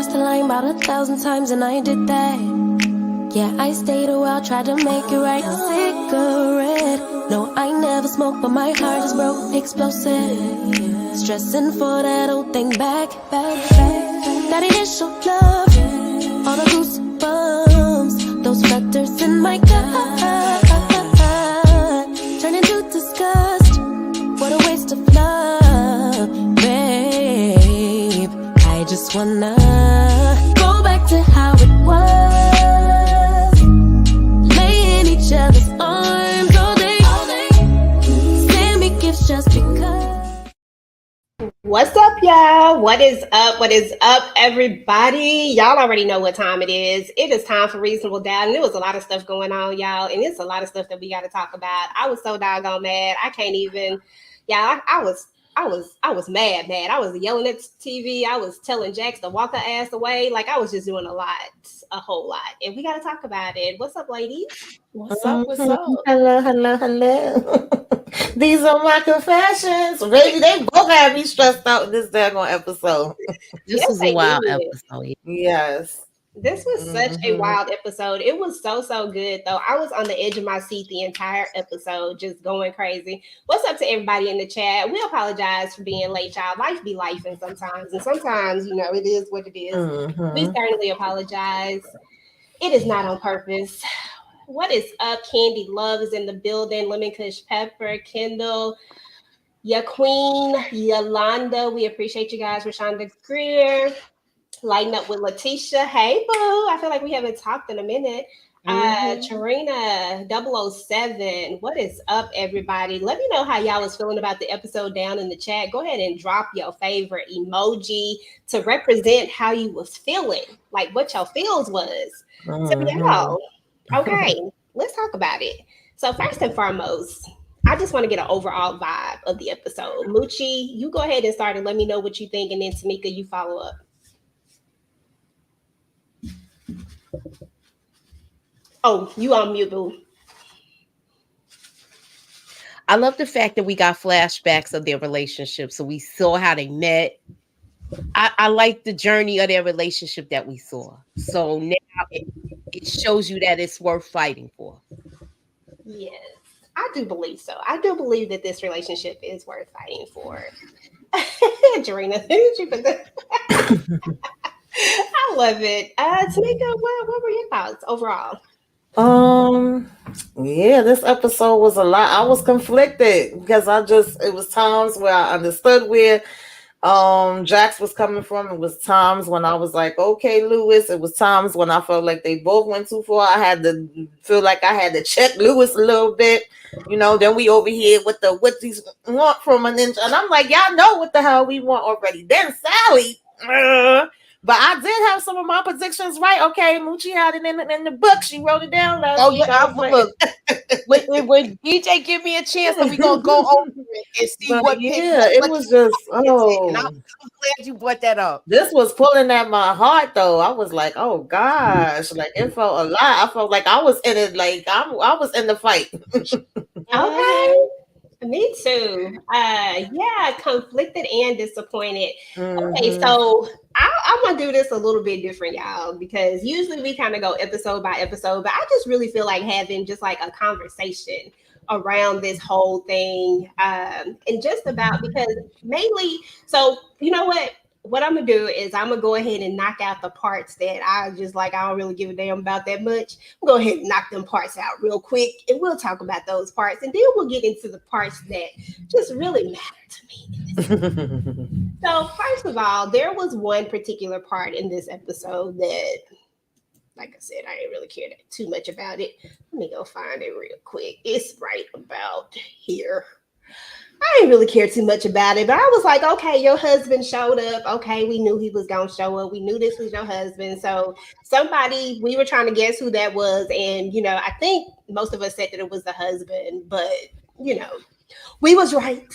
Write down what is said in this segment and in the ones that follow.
crossed the line about 1,000 times and I did that. Yeah, I stayed a while, tried to make it right. Cigarette. No, I never smoked, but my heart is broke, explosive. Stressing for that old thing back. That initial love, all the goosebumps, those flutters in my gut, turn into disgust. What a waste of love, babe. I just wanna go back to how it was, lay in each other's arms all day. Send me gifts just because. What's up, y'all? What is up? What is up, everybody? Y'all already know what time it is. It is time for Reasonable Doubt, and there was a lot of stuff going on, y'all, and it's a lot of stuff that we got to talk about. I was so doggone mad. I can't even. Yeah, I was mad. I was yelling at TV. I was telling Jax to walk her ass away. Like, I was just doing a whole lot. And we got to talk about it. What's up, ladies? What's up? Hello. These are my confessions. Baby, they both had me stressed out in this daggone episode. This was a wild episode. Yes. This was such a wild episode. It was so good, though. I was on the edge of my seat the entire episode, just going crazy. What's up to everybody in the chat? We apologize for being late, y'all. Life be lifing sometimes. And sometimes, it is what it is. We certainly apologize. It is not on purpose. What is up? Candy Love is in the building. Lemon Kush Pepper, Kendall, Ya Queen, Yolanda. We appreciate you guys. Rashonda Greer. Lighting up with Letitia. Hey, boo. I feel like we haven't talked in a minute. Tarina 007. What is up, everybody? Let me know how y'all was feeling about the episode down in the chat. Go ahead and drop your favorite emoji to represent how you was feeling, like what your feels was. So, y'all, okay, let's talk about it. So, first and foremost, I just want to get an overall vibe of the episode. Moochie, you go ahead and start and let me know what you think, and then Tamika, you follow up. Oh, you on mute, boo. I love the fact that we got flashbacks of their relationship. So we saw how they met. I like the journey of their relationship that we saw. So now it shows you that it's worth fighting for. Yes, I do believe so. I do believe that this relationship is worth fighting for. Jarena, you put that? I love it. Tamika, what were your thoughts overall? Yeah, this episode was a lot. I was conflicted because it was times where I understood where Jax was coming from. It was times when I was like, okay, Lewis. It was times when I felt like they both went too far. I had to feel like I had to check Lewis a little bit. Then we over here with what these want from a ninja. And I'm like, y'all know what the hell we want already. Then Sally, but I did have some of my predictions right. Okay, Moochie had it in the book. She wrote it down last week. Look, when DJ give me a chance, then we gonna go over it and see what. Yeah, it was just. Oh, and I'm glad you brought that up. This was pulling at my heart, though. I was like, oh gosh, like it felt a lot. I felt like I was in it. Like I was in the fight. Okay. Me too. Yeah, conflicted and disappointed. Okay, so I want to do this a little bit different, y'all, because usually we kind of go episode by episode, but I just really feel like having just like a conversation around this whole thing, and just about, because mainly, so you know what I'm gonna do is I'm gonna go ahead and knock out the parts that I don't really give a damn about that much. We'll go ahead and knock them parts out real quick, and we'll talk about those parts, and then we'll get into the parts that just really matter to me. So first of all, there was one particular part in this episode that, like I said, I didn't really care too much about it. Let me go find it real quick. It's right about here. I didn't really care too much about it, but I was like, okay, your husband showed up. Okay, we knew he was going to show up. We knew this was your husband. So we were trying to guess who that was. And, I think most of us said that it was the husband, but, we was right.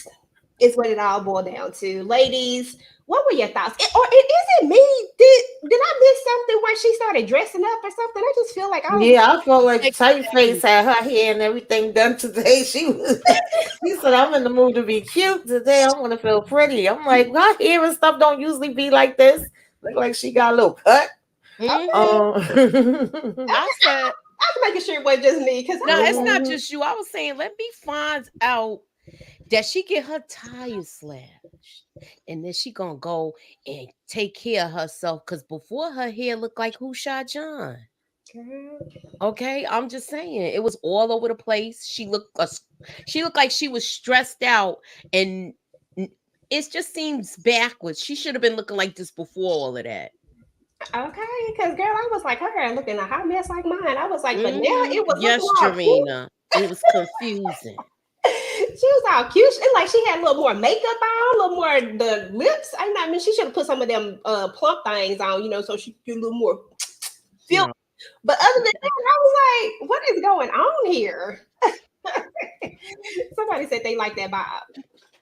It's what it all boiled down to. Ladies, what were your thoughts? Is it me? Did I miss something where she started dressing up or something? I just feel like I felt like Typeface had her hair and everything done today. She said, I'm in the mood to be cute today. I want to feel pretty. I'm like, my hair and stuff don't usually be like this. Look like she got a little cut. I said, I was making sure it wasn't just me because no, it's not just you. I was saying, let me find out that she get her tires slashed, and then she gonna go and take care of herself. Cause before her hair looked like Who Shot John. Okay, I'm just saying it was all over the place. She looked like she was stressed out, and it just seems backwards. She should have been looking like this before all of that. Okay, because girl, I was like, her hair looking a hot mess like mine. I was like, but now it was yes, looking all cute. Jarena. It was confusing. She was all cute. It like she had a little more makeup on, a little more the lips. I mean, she should have put some of them plump things on, so she could get a little more feel. No. But other than that, I was like, what is going on here? Somebody said they like that Bob.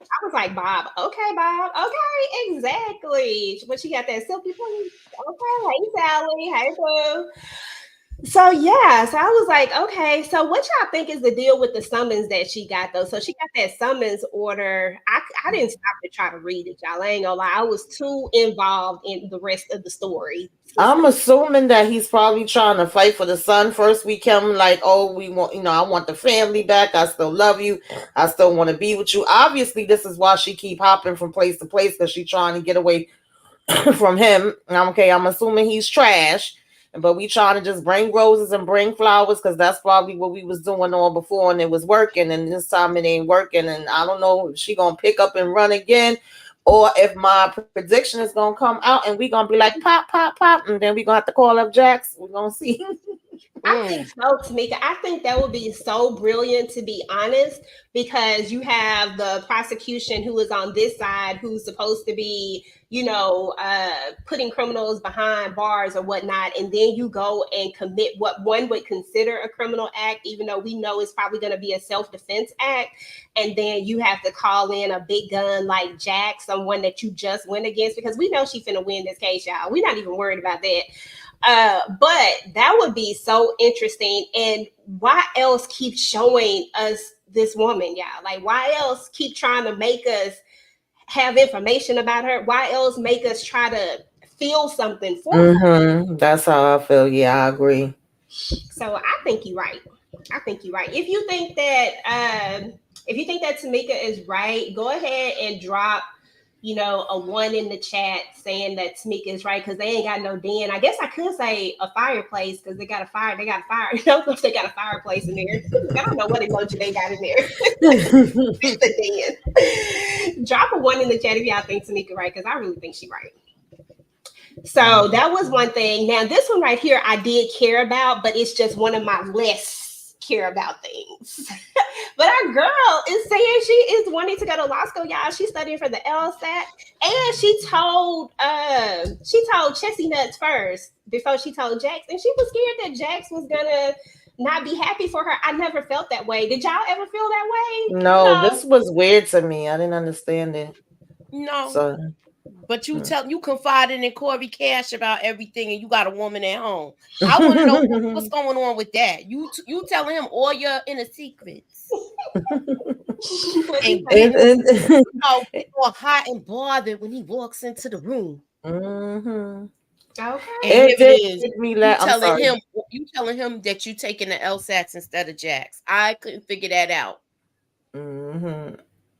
I was like, Bob, okay, Bob, okay, exactly. But she got that silky point. Okay, hey Sally, hey boo. So yeah, so I was like, okay, so what y'all think is the deal with the summons that she got though? So she got that summons order. I didn't stop to try to read it, y'all. I ain't gonna lie, I was too involved in the rest of the story. I'm assuming that he's probably trying to fight for the son. First we come like, oh, we want, I want the family back. I still love you. I still want to be with you. Obviously, this is why she keep hopping from place to place, because she's trying to get away from him. Okay, I'm assuming he's trash. But we trying to just bring roses and bring flowers, because that's probably what we was doing all before and it was working, and this time it ain't working. And I don't know if she gonna pick up and run again, or if my prediction is gonna come out and we gonna be like pop, pop, pop, and then we gonna have to call up Jax. We're gonna see. I think so, Tamika. I think that would be so brilliant, to be honest, because you have the prosecution who is on this side, who's supposed to be, putting criminals behind bars or whatnot, and then you go and commit what one would consider a criminal act, even though we know it's probably going to be a self-defense act, and then you have to call in a big gun like Jack, someone that you just went against, because we know she's finna win this case, y'all. We're not even worried about that. But that would be so interesting. And why else keep showing us this woman, y'all? Like, why else keep trying to make us have information about her? Why else make us try to feel something for her? That's how I feel. Yeah, I agree. So I think you're right. If you think that Tamika is right, go ahead and drop a 1 in the chat saying that Tamika is right, because they ain't got no den. I guess I could say a fireplace, because they got a fire. I don't know if they got a fireplace in there. I don't know what emoji they got in there. The den. Drop a 1 in the chat if y'all think Tamika right, because I really think she's right. So that was one thing. Now this one right here, I did care about, but it's just one of my less care about things. But our girl is saying she is wanting to go to law school, y'all. She's studying for the LSAT, and she told Chessie Nuts first before she told Jax, and she was scared that Jax was gonna not be happy for her. I never felt that way. Did y'all ever feel that way? No, this was weird to me. I didn't understand it. No. So, but you confided in Corey Cash about everything, and you got a woman at home. I want to know what's going on with that. You telling him all your inner secrets. And all hot and bothered when he walks into the room. Okay. And you telling him that you taking the LSATs instead of Jax. I couldn't figure that out.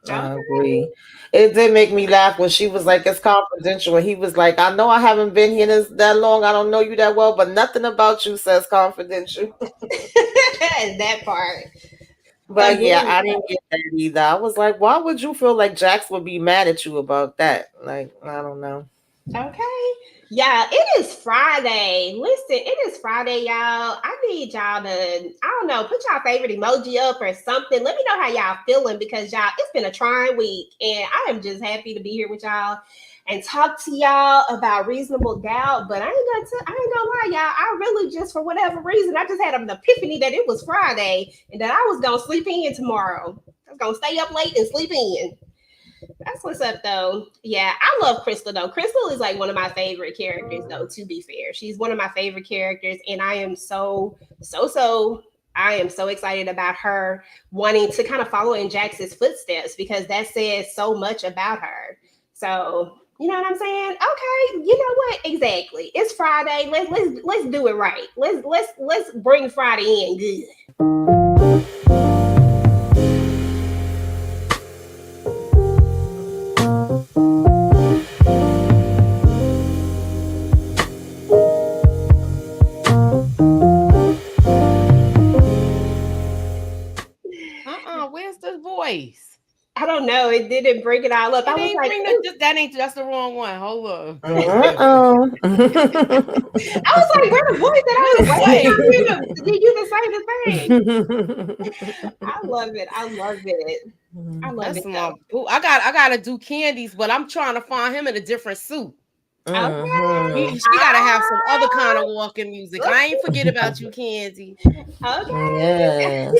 I agree. It did make me laugh when she was like, it's confidential. And he was like, I know I haven't been here that long. I don't know you that well, but nothing about you says confidential. That part. But yeah, I didn't get that either. I was like, why would you feel like Jax would be mad at you about that? Like, I don't know. Okay. Yeah, it is Friday. Listen, it is Friday, y'all. I need y'all to, I don't know, put y'all favorite emoji up or something. Let me know how y'all feeling, because y'all, it's been a trying week, and I am just happy to be here with y'all and talk to y'all about Reasonable Doubt. But I ain't gonna lie, y'all. I really just, for whatever reason, I just had an epiphany that it was Friday and that I was gonna sleep in tomorrow. I was gonna stay up late and sleep in. That's what's up, though. Yeah, I love Crystal, though. Crystal is like one of my favorite characters, though, to be fair. She's one of my favorite characters, and I am I am so excited about her wanting to kind of follow in Jax's footsteps, because that says so much about her. So You know what I'm saying? Okay, you know what? Exactly. It's Friday. Let's do it right. Let's bring Friday in good. Where's the voice? I don't know. It didn't bring it all up. I was like, that's the wrong one. Hold on. I was like, where the voice that I was waiting for you to say the thing. I love it. I love it. I love it. I gotta do Candy's, but I'm trying to find him in a different suit. Okay. She gotta have some other kind of walking music. I ain't forget about you, Candy. Okay. Yes.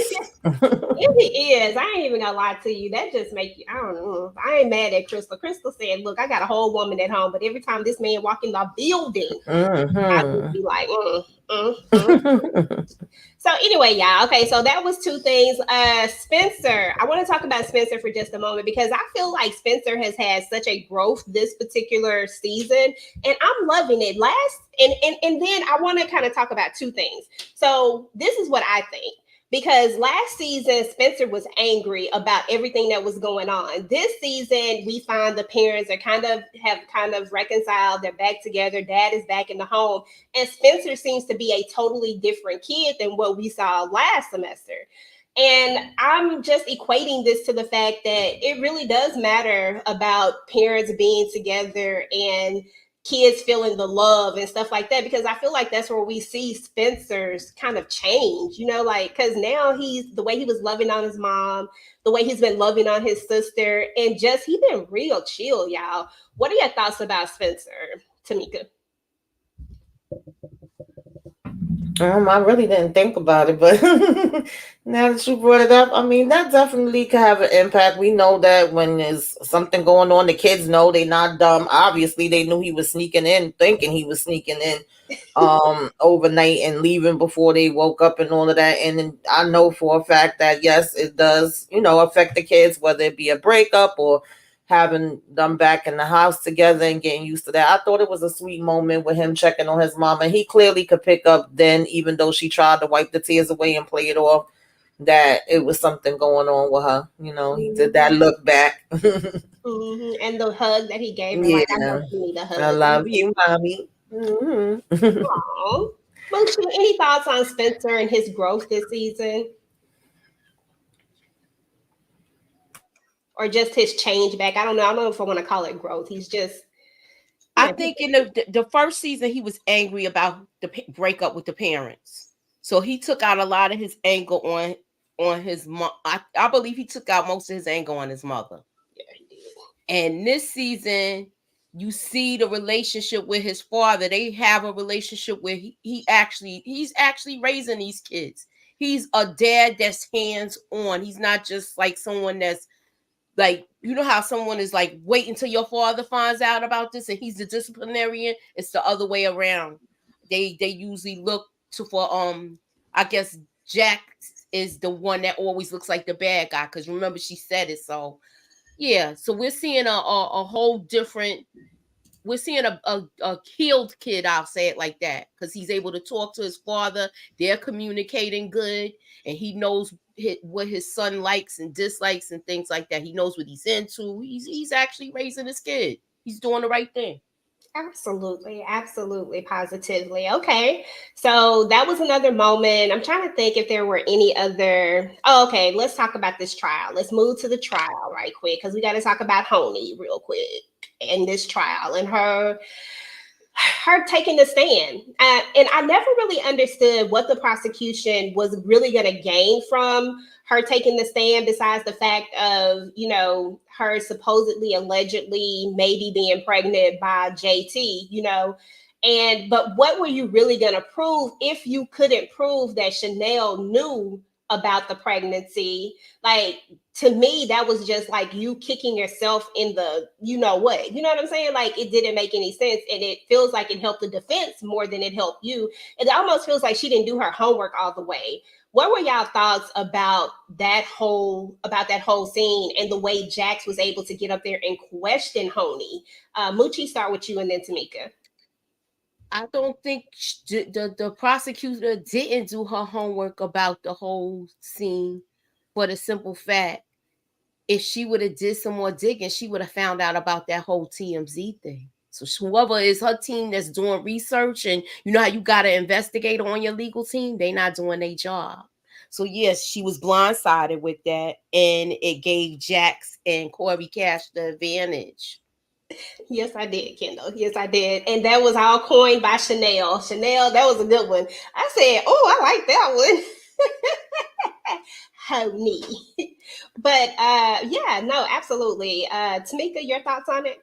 It is. I ain't even gonna lie to you. That just make you. I don't know. I ain't mad at Crystal. Crystal said, "Look, I got a whole woman at home, but every time this man walk in the building, I would be like, So anyway, y'all. Okay, so that was two things. Spencer. I want to talk about Spencer for just a moment because I feel like Spencer has had such a growth this particular season, and I'm loving it. And then I want to kind of talk about two things. So this is what I think. Because last season, Spencer was angry about everything that was going on. This season, we find the parents have kind of reconciled. They're back together. Dad is back in the home. And Spencer seems to be a totally different kid than what we saw last semester. And I'm just equating this to the fact that it really does matter about parents being together and kids feeling the love and stuff like that, because I feel like that's where we see Spencer's kind of change, like, because now he's the way he was loving on his mom, the way he's been loving on his sister, and just he's been real chill, y'all. What are your thoughts about Spencer, Tamika? I really didn't think about it, but now that you brought it up, I mean, that definitely could have an impact. We know that when there's something going on, the kids know they're not dumb. Obviously, they knew he was sneaking in, thinking he was sneaking in overnight and leaving before they woke up and all of that. And I know for a fact that, yes, it does, affect the kids, whether it be a breakup or having them back in the house together and getting used to that. I thought it was a sweet moment with him checking on his mom, and he clearly could pick up then, even though she tried to wipe the tears away and play it off, that it was something going on with her. He did that look back. And the hug that he gave her, like, I know you need a hug. I love you, mommy. Aww. Moochie, any thoughts on Spencer and his growth this season? Or just his change back? I don't know if I want to call it growth. He's just. I think in the first season, he was angry about the breakup with the parents. So he took out a lot of his anger on his mom. I believe he took out most of his anger on his mother. Yeah, he did. And this season, you see the relationship with his father. They have a relationship where he's actually raising these kids. He's a dad that's hands-on. He's not just like someone that's like, how someone is like, wait until your father finds out about this and he's the disciplinarian. It's the other way around. They usually look for I guess Jack is the one that always looks like the bad guy, because remember she said it. So yeah, so we're seeing a whole different. We're seeing a healed kid, I'll say it like that, because he's able to talk to his father. They're communicating good, and he knows what his son likes and dislikes and things like that. He knows what he's into. He's actually raising his kid. He's doing the right thing. Absolutely, positively. Okay, so that was another moment. I'm trying to think if there were any other. Oh, okay, let's talk about this trial. Let's move to the trial right quick, because we got to talk about Honey real quick in this trial and her taking the stand. And I never really understood what the prosecution was really going to gain from her taking the stand, besides the fact of, her supposedly, allegedly, maybe being pregnant by JT, but what were you really going to prove if you couldn't prove that Chanel knew about the pregnancy. Like, to me, that was just like you kicking yourself in the, you know what I'm saying? Like, it didn't make any sense. And it feels like it helped the defense more than it helped you. It almost feels like she didn't do her homework all the way. What were y'all thoughts about that whole scene and the way Jax was able to get up there and question Honey? Moochie, start with you and then Tamika. I don't think the prosecutor didn't do her homework about the whole scene, for the simple fact, if she would have did some more digging, she would have found out about that whole TMZ thing. So whoever is her team that's doing research, and you know how you got to investigate on your legal team, they not doing their job. So yes, she was blindsided with that, and it gave Jax and Corey Cash the advantage. Yes, I did, Kendall. Yes, I did. And that was all coined by Chanel. Chanel, that was a good one. I said, oh, I like that one. Honey. But yeah, no, absolutely. Tamika, your thoughts on it?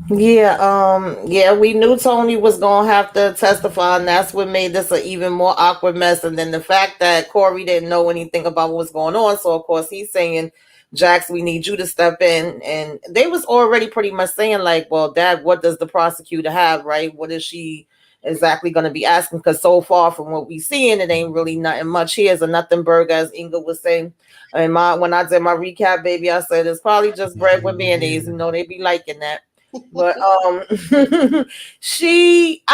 Yeah, we knew Tony was gonna have to testify, and that's what made this an even more awkward mess. And then the fact that Corey didn't know anything about what was going on, so of course he's saying, Jax, we need you to step in. And they was already pretty much saying, like, well, Dad, what does the prosecutor have, right? What is she exactly going to be asking? Because so far from what we seeing, it ain't really nothing much here. It's a nothing burger, as Inga was saying. And when I did my recap, baby, I said it's probably just bread with mayonnaise. You know, they be liking that. But I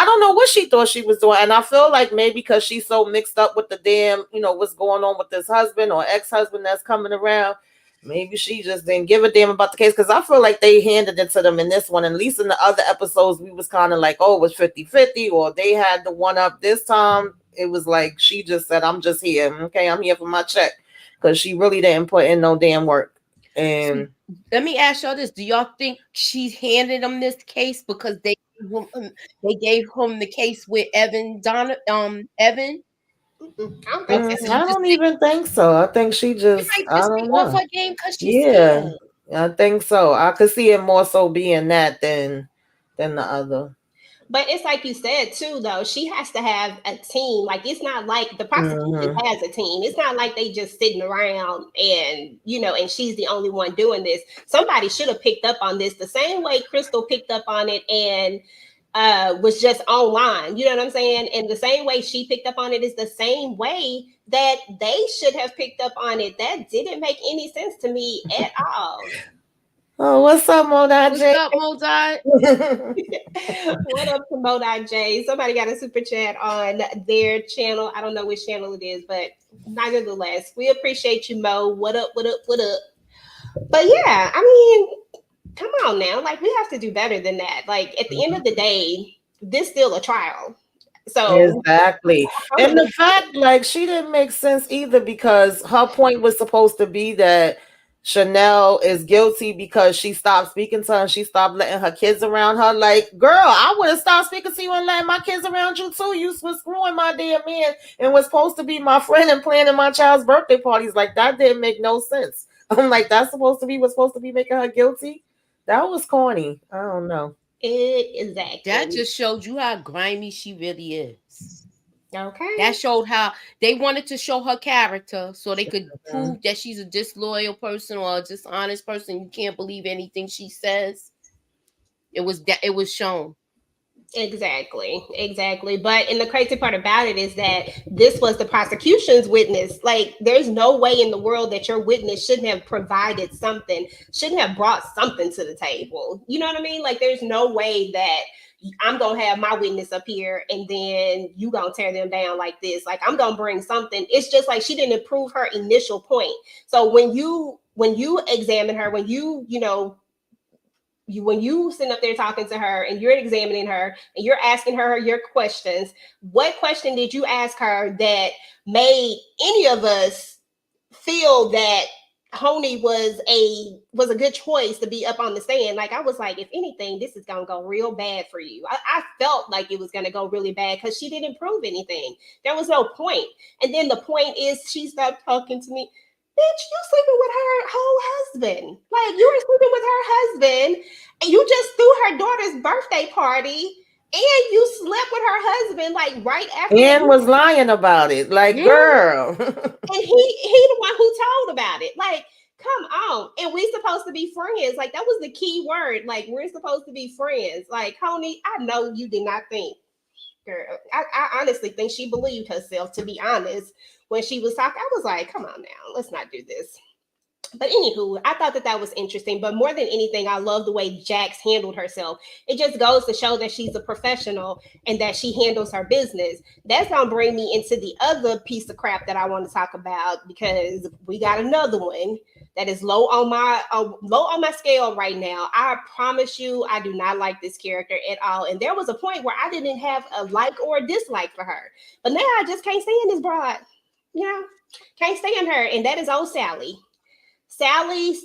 don't know what she thought she was doing. And I feel like maybe because she's so mixed up with the damn, what's going on with this husband or ex-husband that's coming around, maybe she just didn't give a damn about the case. Because I feel like they handed it to them in this one. At least in the other episodes, we was kind of like, oh, it was 50-50, or they had the one up. This time, it was like she just said, I'm just here. Okay, I'm here for my check. Because she really didn't put in no damn work. And let me ask y'all this: do y'all think she handed him this case because they gave him the case with Evan? I don't even think so. I think she just I don't know. Off her game because she's scared. I think so. I could see it more so being that than the other. But it's like you said too, though, she has to have a team. Like, it's not like the prosecution has a team. It's not like they just sitting around and, and she's the only one doing this. Somebody should have picked up on this the same way Crystal picked up on it and was just online. You know what I'm saying? And the same way she picked up on it is the same way that they should have picked up on it. That didn't make any sense to me at all. Oh, what's up, Modai J? What's up, Modai? What up to Modai J? Somebody got a super chat on their channel. I don't know which channel it is, but nevertheless, we appreciate you, Mo. What up, what up, what up? But yeah, I mean, come on now. Like, we have to do better than that. Like, at the end of the day, this still a trial. So exactly. And the fact, like, she didn't make sense either, because her point was supposed to be that Chanel is guilty because she stopped speaking to her and she stopped letting her kids around her. Like, girl, I would have stopped speaking to you and letting my kids around you too. You was screwing my damn man and was supposed to be my friend and planning my child's birthday parties. Like, that didn't make no sense. I'm like, that's supposed to be making her guilty? That was corny. I don't know. Exactly. That just showed you how grimy she really is. Okay. That showed how they wanted to show her character so they could prove that she's a disloyal person or a dishonest person. You can't believe anything she says. It was shown. Exactly. But and the crazy part about it is that this was the prosecution's witness. Like, there's no way in the world that your witness shouldn't have provided something, shouldn't have brought something to the table. You know what I mean? Like, there's no way that I'm going to have my witness up here and then you going to tear them down like this. Like, I'm going to bring something. It's just like she didn't prove her initial point. So when you examine her, when you sitting up there talking to her and you're examining her and you're asking her your questions, what question did you ask her that made any of us feel that Honey was a good choice to be up on the stand? Like, I was like, if anything, this is gonna go real bad for you. I felt like it was gonna go really bad because she didn't prove anything. There was no point. And then the point is, she stopped talking to me. Bitch, you sleeping with her whole husband. Like, you were sleeping with her husband and you just threw her daughter's birthday party and you slept with her husband husband, like right after and that, was lying about it. Like, girl. and he the one who told about it. Like, come on. And we supposed to be friends. Like, that was the key word. Like, we're supposed to be friends. Like, Honey, I know you did not think, girl. I honestly think she believed herself, to be honest. When she was talking, I was like, come on now, let's not do this. But anywho, I thought that was interesting. But more than anything, I love the way Jax handled herself. It just goes to show that she's a professional and that she handles her business. That's gonna bring me into the other piece of crap that I want to talk about, because we got another one that is low on my scale right now. I promise you, I do not like this character at all. And there was a point where I didn't have a like or a dislike for her, but now I just can't stand this broad. Can't stand her, and that is old Sally. Sally,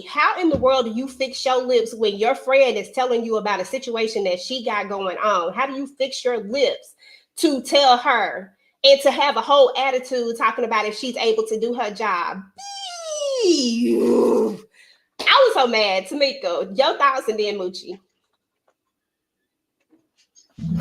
how in the world do you fix your lips when your friend is telling you about a situation that she got going on? How do you fix your lips to tell her and to have a whole attitude talking about if she's able to do her job? I was so mad. Tamika, your thoughts, and then Moochie.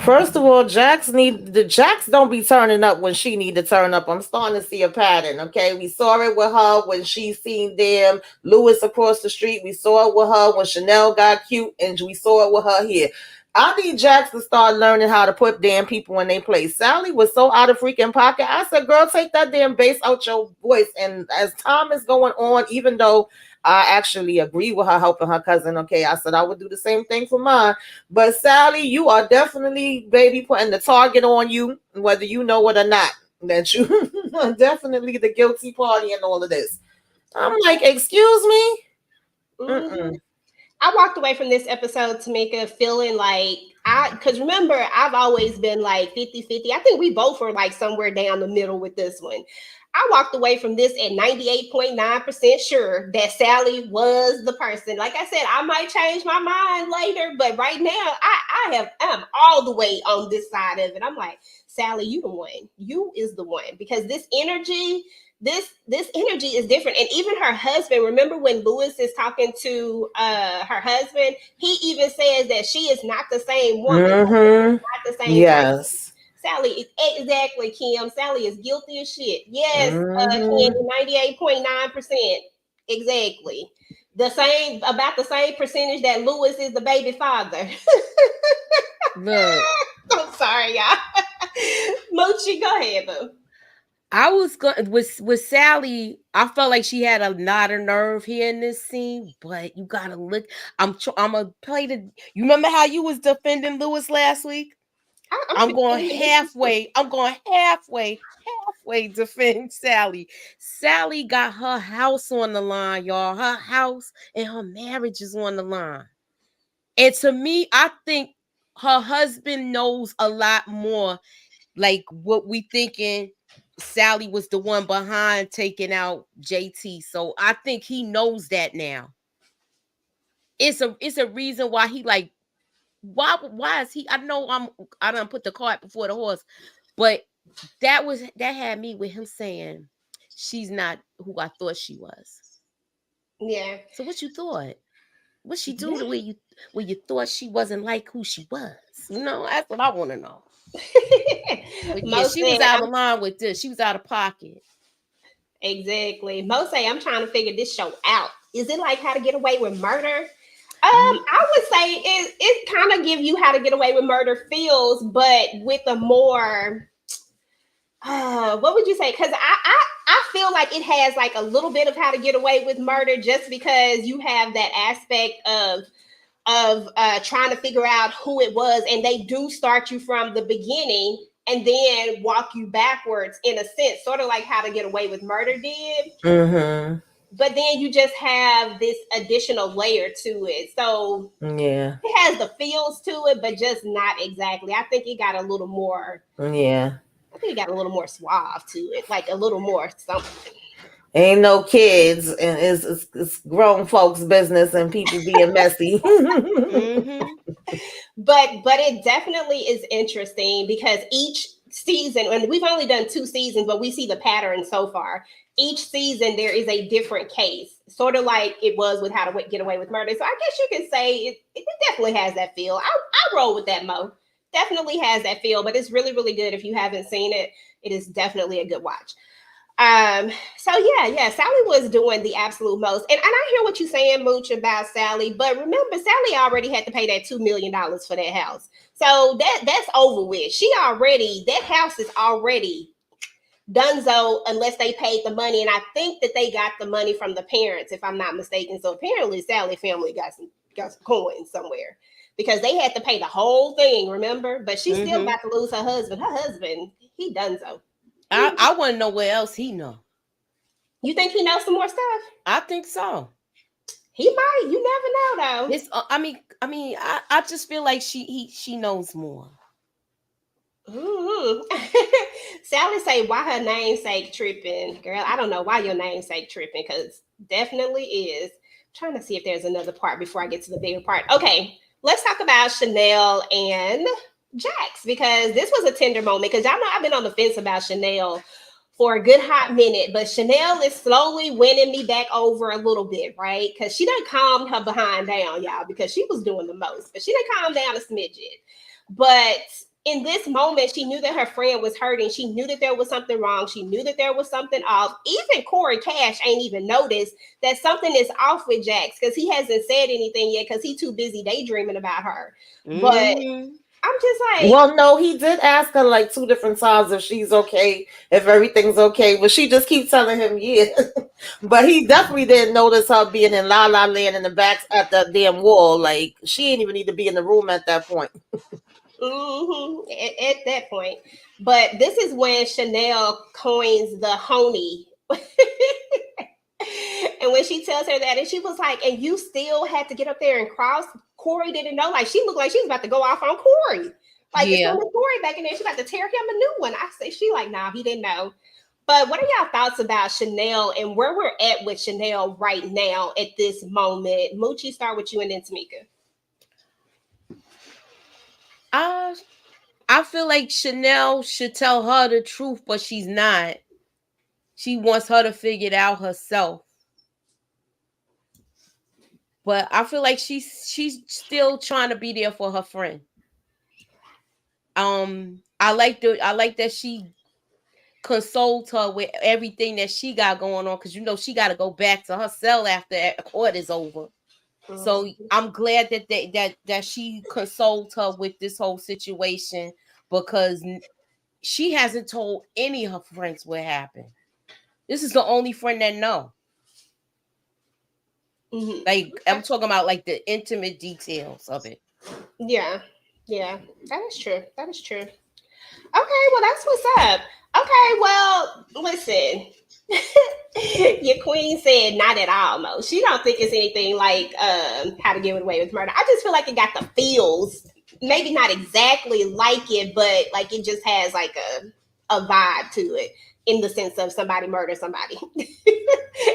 First of all, Jax don't be turning up when she need to turn up. I'm starting to see a pattern. Okay, we saw it with her when she seen them Lewis across the street. We saw it with her when Chanel got cute, and we saw it with her here. I need Jax to start learning how to put damn people in their place. Sally was so out of freaking pocket. I said, girl, take that damn bass out your voice. And as time is going on, even though I actually agree with her helping her cousin, okay, I said I would do the same thing for mine. But Sally, you are definitely, baby, putting the target on you, whether you know it or not, that you are definitely the guilty party in all of this. I'm like, excuse me? Mm-hmm. I walked away from this episode, Tamika, feeling like because remember, I've always been like 50-50. I think we both were like somewhere down the middle with this one. I walked away from this at 98.9% sure that Sally was the person. Like I said, I might change my mind later, but right now I'm all the way on this side of it. I'm like, Sally, you the one. You is the one, because this energy is different. And even her husband, remember when Lewis is talking to her husband, he even says that she is not the same woman. Mm-hmm. Not the same yes person. Sally is exactly, Kim. Sally is guilty as shit. Yes, mm-hmm. 98.9%. Exactly. About the same percentage that Lewis is the baby father. Look. I'm sorry, y'all. Moochie, go ahead, boo. I was going with Sally. I felt like she had a lot of nerve here in this scene, but you gotta look. I'm gonna play the. You remember how you was defending Lewis last week? I'm going halfway. I'm going halfway defend Sally. Sally got her house on the line, y'all. Her house and her marriage is on the line. And to me, I think her husband knows a lot more. Like what we thinking. Sally was the one behind taking out JT. So I think he knows that now. It's a reason why he like, why is he? I know I done put the cart before the horse, but that had me with him saying she's not who I thought she was. Yeah. So what you thought? What she do to where you thought she wasn't like who she was? You know, that's what I want to know. But yeah, she was out of line with this. She was out of pocket. Exactly. Mo say, I'm trying to figure this show out. Is it like How to Get Away with Murder? I would say it kind of give you How to Get Away with Murder feels, but with a more what would you say? Because I feel like it has like a little bit of How to Get Away with Murder, just because you have that aspect of trying to figure out who it was, and they do start you from the beginning and then walk you backwards in a sense, sort of like How to Get Away with Murder did. Mm-hmm. But then you just have this additional layer to it. So yeah, it has the feels to it, but just not exactly. I think it got a little more. Yeah. I think it got a little more suave to it, like a little more something. Ain't no kids, and it's grown folks' business, and people being messy. Mm-hmm. But it definitely is interesting, because each season, and we've only done 2 seasons, but we see the pattern so far. Each season there is a different case, sort of like it was with How to Get Away with Murder. So I guess you can say it definitely has that feel. I roll with that, Mo. definitely has that feel, but it's really, really good. If you haven't seen it, it is definitely a good watch. So yeah, Sally was doing the absolute most. And I hear what you're saying, Mooch, about Sally, but remember, Sally already had to pay that $2 million for that house. So that's over with. That house is already donezo unless they paid the money. And I think that they got the money from the parents, if I'm not mistaken. So apparently Sally family got some coins somewhere because they had to pay the whole thing, remember? But she's still about to lose her husband. Her husband, he donezo. I want to know where else he know. You think he knows some more stuff? I think so. He might. You never know, though. It's. I just feel like she knows more. Sally say, why her namesake tripping? Girl, I don't know why your namesake tripping, because definitely is. I'm trying to see if there's another part before I get to the bigger part. Okay, let's talk about Chanel and Jax, because this was a tender moment. Because y'all know I've been on the fence about Chanel for a good hot minute, but Chanel is slowly winning me back over a little bit, right? Because she done calmed her behind down, y'all, because she was doing the most, but she done calmed down a smidget. But in this moment, she knew that her friend was hurting. She knew that there was something wrong. She knew that there was something off. Even Corey Cash ain't even noticed that something is off with Jax, because he hasn't said anything yet because he's too busy daydreaming about her. But I'm just like, well, no, he did ask her like 2 different times if she's okay, if everything's okay, but she just keeps telling him yeah. But he definitely didn't notice her being in La La Land in the back at that damn wall. Like, she didn't even need to be in the room at that point. at that point. But this is when Chanel coins the honey. And when she tells her that, and she was like, and you still had to get up there and cross. Corey didn't know. Like, she looked like she was about to go off on Corey. Like, it's on Corey back in there. She's about to tear him a new one. I say, she like, nah, he didn't know. But what are y'all thoughts about Chanel and where we're at with Chanel right now at this moment? Moochie, start with you and then Tamika. I feel like Chanel should tell her the truth, but she's not. She wants her to figure it out herself. But I feel like she's still trying to be there for her friend. I like that she consoled her with everything that she got going on, because she got to go back to her cell after court is over. So I'm glad that she consoled her with this whole situation, because she hasn't told any of her friends what happened. This is the only friend that know. Like, I'm talking about like the intimate details of it. Yeah, that is true. Okay, well, that's what's up. Okay, well, listen. Your queen said not at all, Mo. She don't think it's anything like How to Get Away with Murder. I just feel like it got the feels. Maybe not exactly like it, but like it just has like a vibe to it, in the sense of somebody murdered somebody.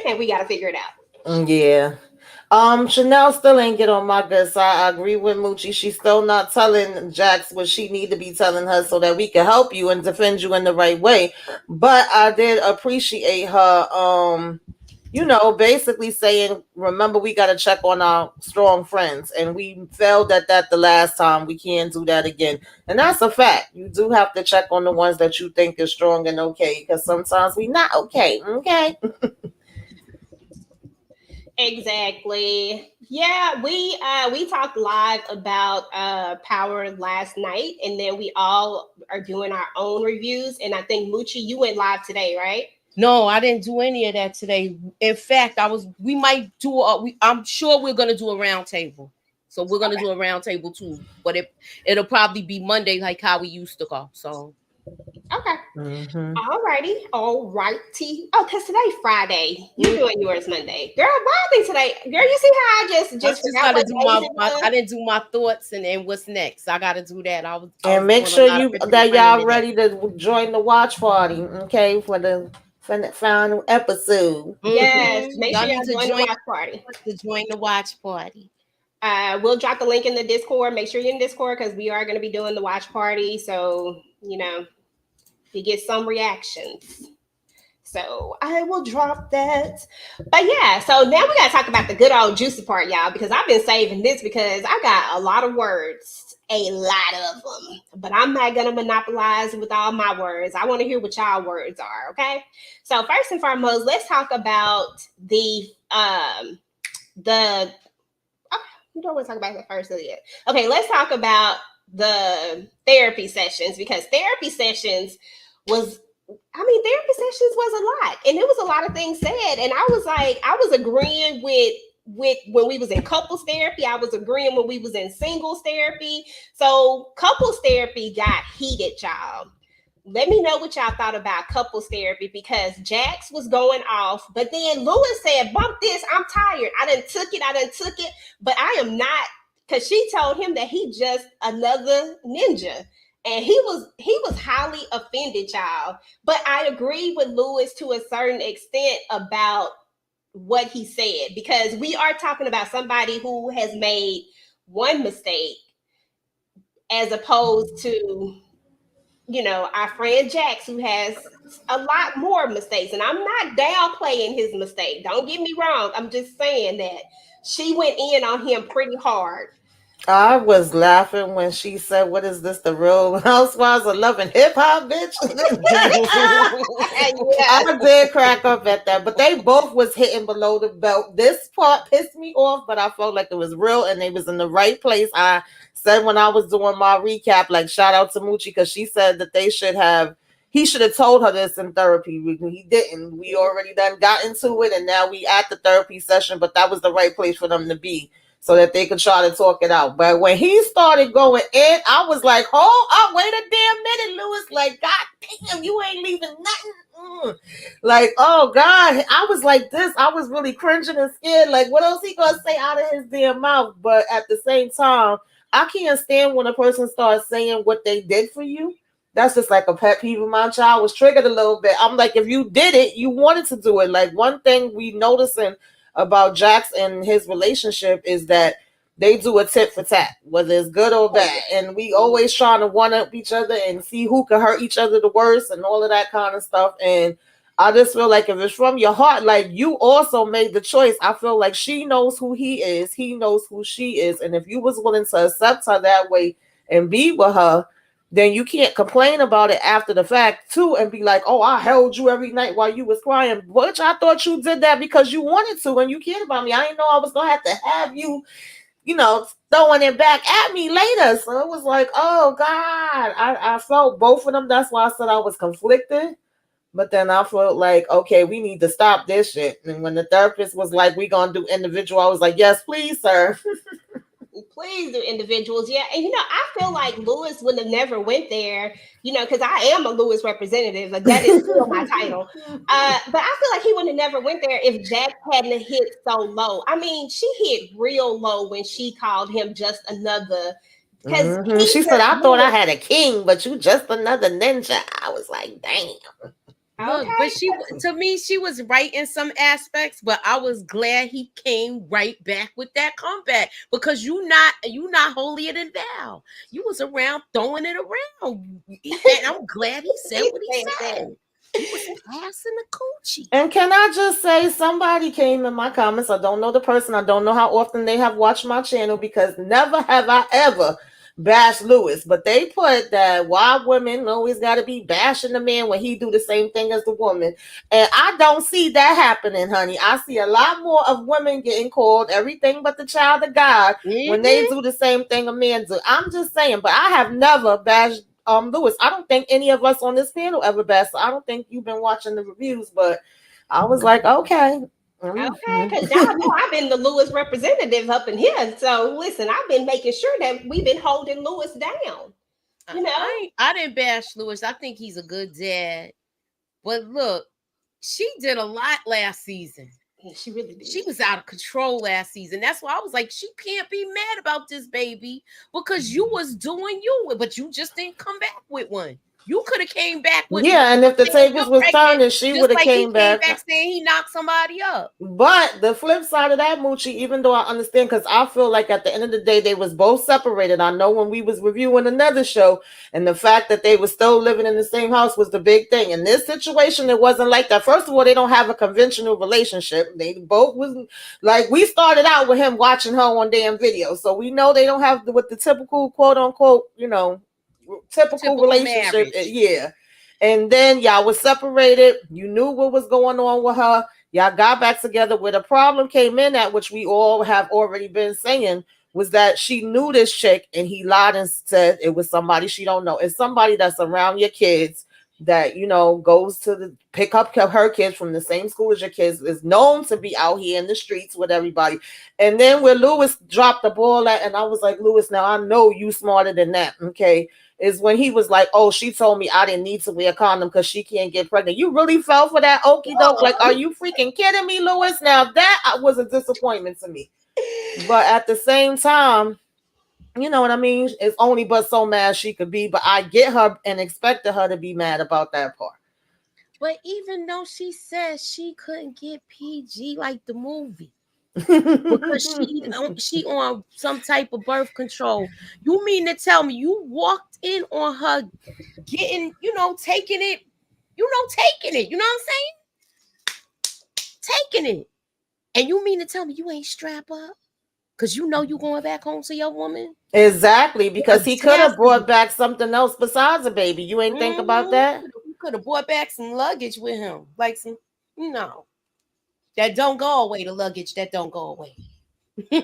And we got to figure it out. Yeah. Chanel still ain't get on my good side. I agree with Moochie. She's still not telling Jax what she need to be telling her so that we can help you and defend you in the right way. But I did appreciate her, basically saying, remember, we got to check on our strong friends. And we failed at that the last time. We can't do that again. And that's a fact. You do have to check on the ones that you think is strong and okay, because sometimes we not okay. Okay. Exactly. Yeah, we talked live about Power last night, and then we all are doing our own reviews. And I think Moochie, you went live today, right? No, I didn't do any of that today. In fact, we might do I'm sure we're gonna do a round table. So we're gonna do a round table too. But it'll probably be Monday, like how we used to go. So okay. Alrighty. Oh, because today's Friday. You're doing yours Monday. Girl, why I think today? Girl, you see how I just forgot I didn't do my thoughts and what's next. I gotta do that. And make sure that y'all ready to join the watch party, okay, for the final episode. Yes, make sure y'all join the watch party. To join the watch party. We'll drop the link in the Discord. Make sure you're in Discord, because we are going to be doing the watch party. So, you get some reactions. So I will drop that. But yeah, so now we got to talk about the good old juicy part, y'all, because I've been saving this because I got a lot of words, a lot of them. But I'm not going to monopolize with all my words. I want to hear what y'all words are, okay? So first and foremost, let's talk about the you don't want to talk about that first yet. Okay, let's talk about the therapy sessions, because therapy sessions was a lot, and it was a lot of things said, and I was agreeing with when we was in couples therapy. I was agreeing when we was in singles therapy. So couples therapy got heated, y'all. Let me know what y'all thought about couples therapy, because Jax was going off, but then Lewis said, bump this, I'm tired. I done took it, but I am not, because she told him that he just another ninja. And he was highly offended, y'all. But I agree with Lewis to a certain extent about what he said, because we are talking about somebody who has made one mistake as opposed to, our friend Jax, who has a lot more mistakes. And I'm not downplaying his mistake. Don't get me wrong. I'm just saying that she went in on him pretty hard. I was laughing when she said, "What is this? The Real Housewives of Love and Hip Hop, bitch." I did crack up at that, but they both was hitting below the belt. This part pissed me off, but I felt like it was real and they was in the right place. I said when I was doing my recap, like, shout out to Moochie, because she said that he should have told her this in therapy. He didn't. We already done got into it, and now we at the therapy session, but that was the right place for them to be, so that they could try to talk it out. But when he started going in, I was like, hold up, wait a damn minute, Lewis. Like, God damn, you ain't leaving nothing. Like, oh God. I was like this. I was really cringing and scared. Like, what else he gonna say out of his damn mouth? But at the same time, I can't stand when a person starts saying what they did for you. That's just like a pet peeve of mine. Child was triggered a little bit. I'm like, if you did it, you wanted to do it. Like, one thing we noticing about Jax and his relationship is that they do a tit for tat, whether it's good or bad. And we always trying to one up each other and see who can hurt each other the worst and all of that kind of stuff. And I just feel like if it's from your heart, like, you also made the choice. I feel like she knows who he is. He knows who she is. And if you was willing to accept her that way and be with her, then you can't complain about it after the fact too and be like, oh, I held you every night while you was crying. Which I thought you did that because you wanted to and you cared about me. I didn't know I was going to have you, throwing it back at me later. So it was like, oh, God. I felt both of them. That's why I said I was conflicted. But then I felt like, okay, we need to stop this shit. And when the therapist was like, we going to do individual, I was like, yes, please, sir. Please do individuals. Yeah. And I feel like Lewis would have never went there, because I am a Lewis representative. Like, that is still my title. But I feel like he would have never went there if Jack hadn't hit so low. I mean, she hit real low when she called him just another. Because she said, I thought I had a king, but you just another ninja. I was like, damn. Look, but to me, she was right in some aspects, but I was glad he came right back with that comeback, because you not holier than thou. You was around throwing it around, and I'm glad he said what he said. He was passing the coochie. And can I just say, somebody came in my comments. I don't know the person. I don't know how often they have watched my channel, because never have I ever bash Lewis, but they put that why women always got to be bashing the man when he do the same thing as the woman. And I don't see that happening, honey. I see a lot more of women getting called everything but the child of God when they do the same thing a man do. I'm just saying, but I have never bashed Lewis. I don't think any of us on this panel ever bashed. I don't think you've been watching the reviews, but I was like, okay. Okay, because y'all know I've been the Lewis representative up in here. So listen, I've been making sure that we've been holding Lewis down. I didn't bash Lewis. I think he's a good dad. But look, she did a lot last season. Yeah, she really did. She was out of control last season. That's why I was like, she can't be mad about this, baby, because you was doing you, but you just didn't come back with one. You could have came back with Yeah, and if the saying tables you're was pregnant, turning, she just would have like he came came back. back saying he knocked somebody up. But the flip side of that, Moochie, even though I understand, because I feel like at the end of the day, they was both separated. I know when we was reviewing another show, and the fact that they were still living in the same house was the big thing. In this situation, it wasn't like that. First of all, they don't have a conventional relationship. They both was like, we started out with him watching her on damn video. So we know they don't have with the typical quote unquote, typical relationship. Marriage. Yeah. And then y'all was separated. You knew what was going on with her. Y'all got back together. Where the problem came in at, which we all have already been saying, was that she knew this chick and he lied and said it was somebody she don't know. It's somebody that's around your kids that, goes to pick up her kids from the same school as your kids, is known to be out here in the streets with everybody. And then where Lewis dropped the ball at, and I was like, Lewis, now I know you smarter than that, okay? Is when he was like, oh, she told me I didn't need to wear a condom because she can't get pregnant. You really fell for that okie doke? Like, are you freaking kidding me, Lewis? Now that was a disappointment to me. But at the same time, you know what I mean? It's only but so mad she could be. But I get her and expected her to be mad about that part. But even though she said she couldn't get PG like the movie, because she on some type of birth control. You mean to tell me you walked in on her getting, taking it, taking it, you know what I'm saying? Taking it. And you mean to tell me you ain't strap up? Because you going back home to your woman? Exactly, because he could have brought back something else besides a baby. You ain't think about that? You could have brought back some luggage with him. Like some, that don't go away, the luggage that don't go away. Wait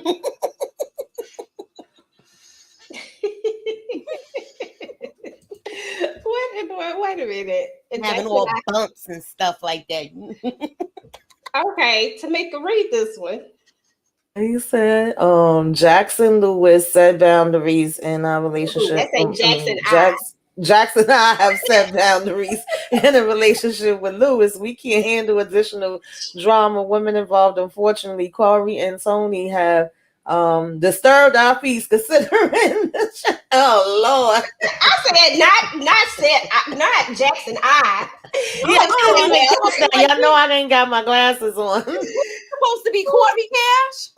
a minute. Having all bumps and stuff like that. Okay, Tamika, read this one. He said, Jackson Lewis set boundaries in our relationship. Jackson and I have set boundaries in a relationship with Lewis. We can't handle additional drama. Women involved, unfortunately, Corey and Tony have disturbed our peace considering oh Lord. I said not Jackson. Y'all know I ain't got my glasses on. Supposed to be Corey Cash.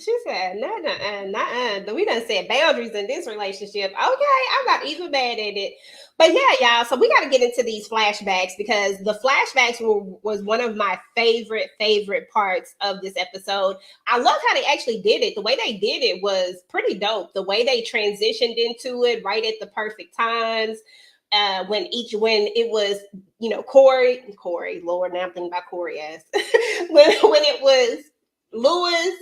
She said, no. We done set boundaries in this relationship. Okay, I'm not even mad at it. But yeah, y'all, so we got to get into these flashbacks because the flashbacks was one of my favorite parts of this episode. I love how they actually did it. The way they did it was pretty dope. The way they transitioned into it right at the perfect times. When it was, Corey, Lord, now I'm thinking about Corey as when it was Lewis,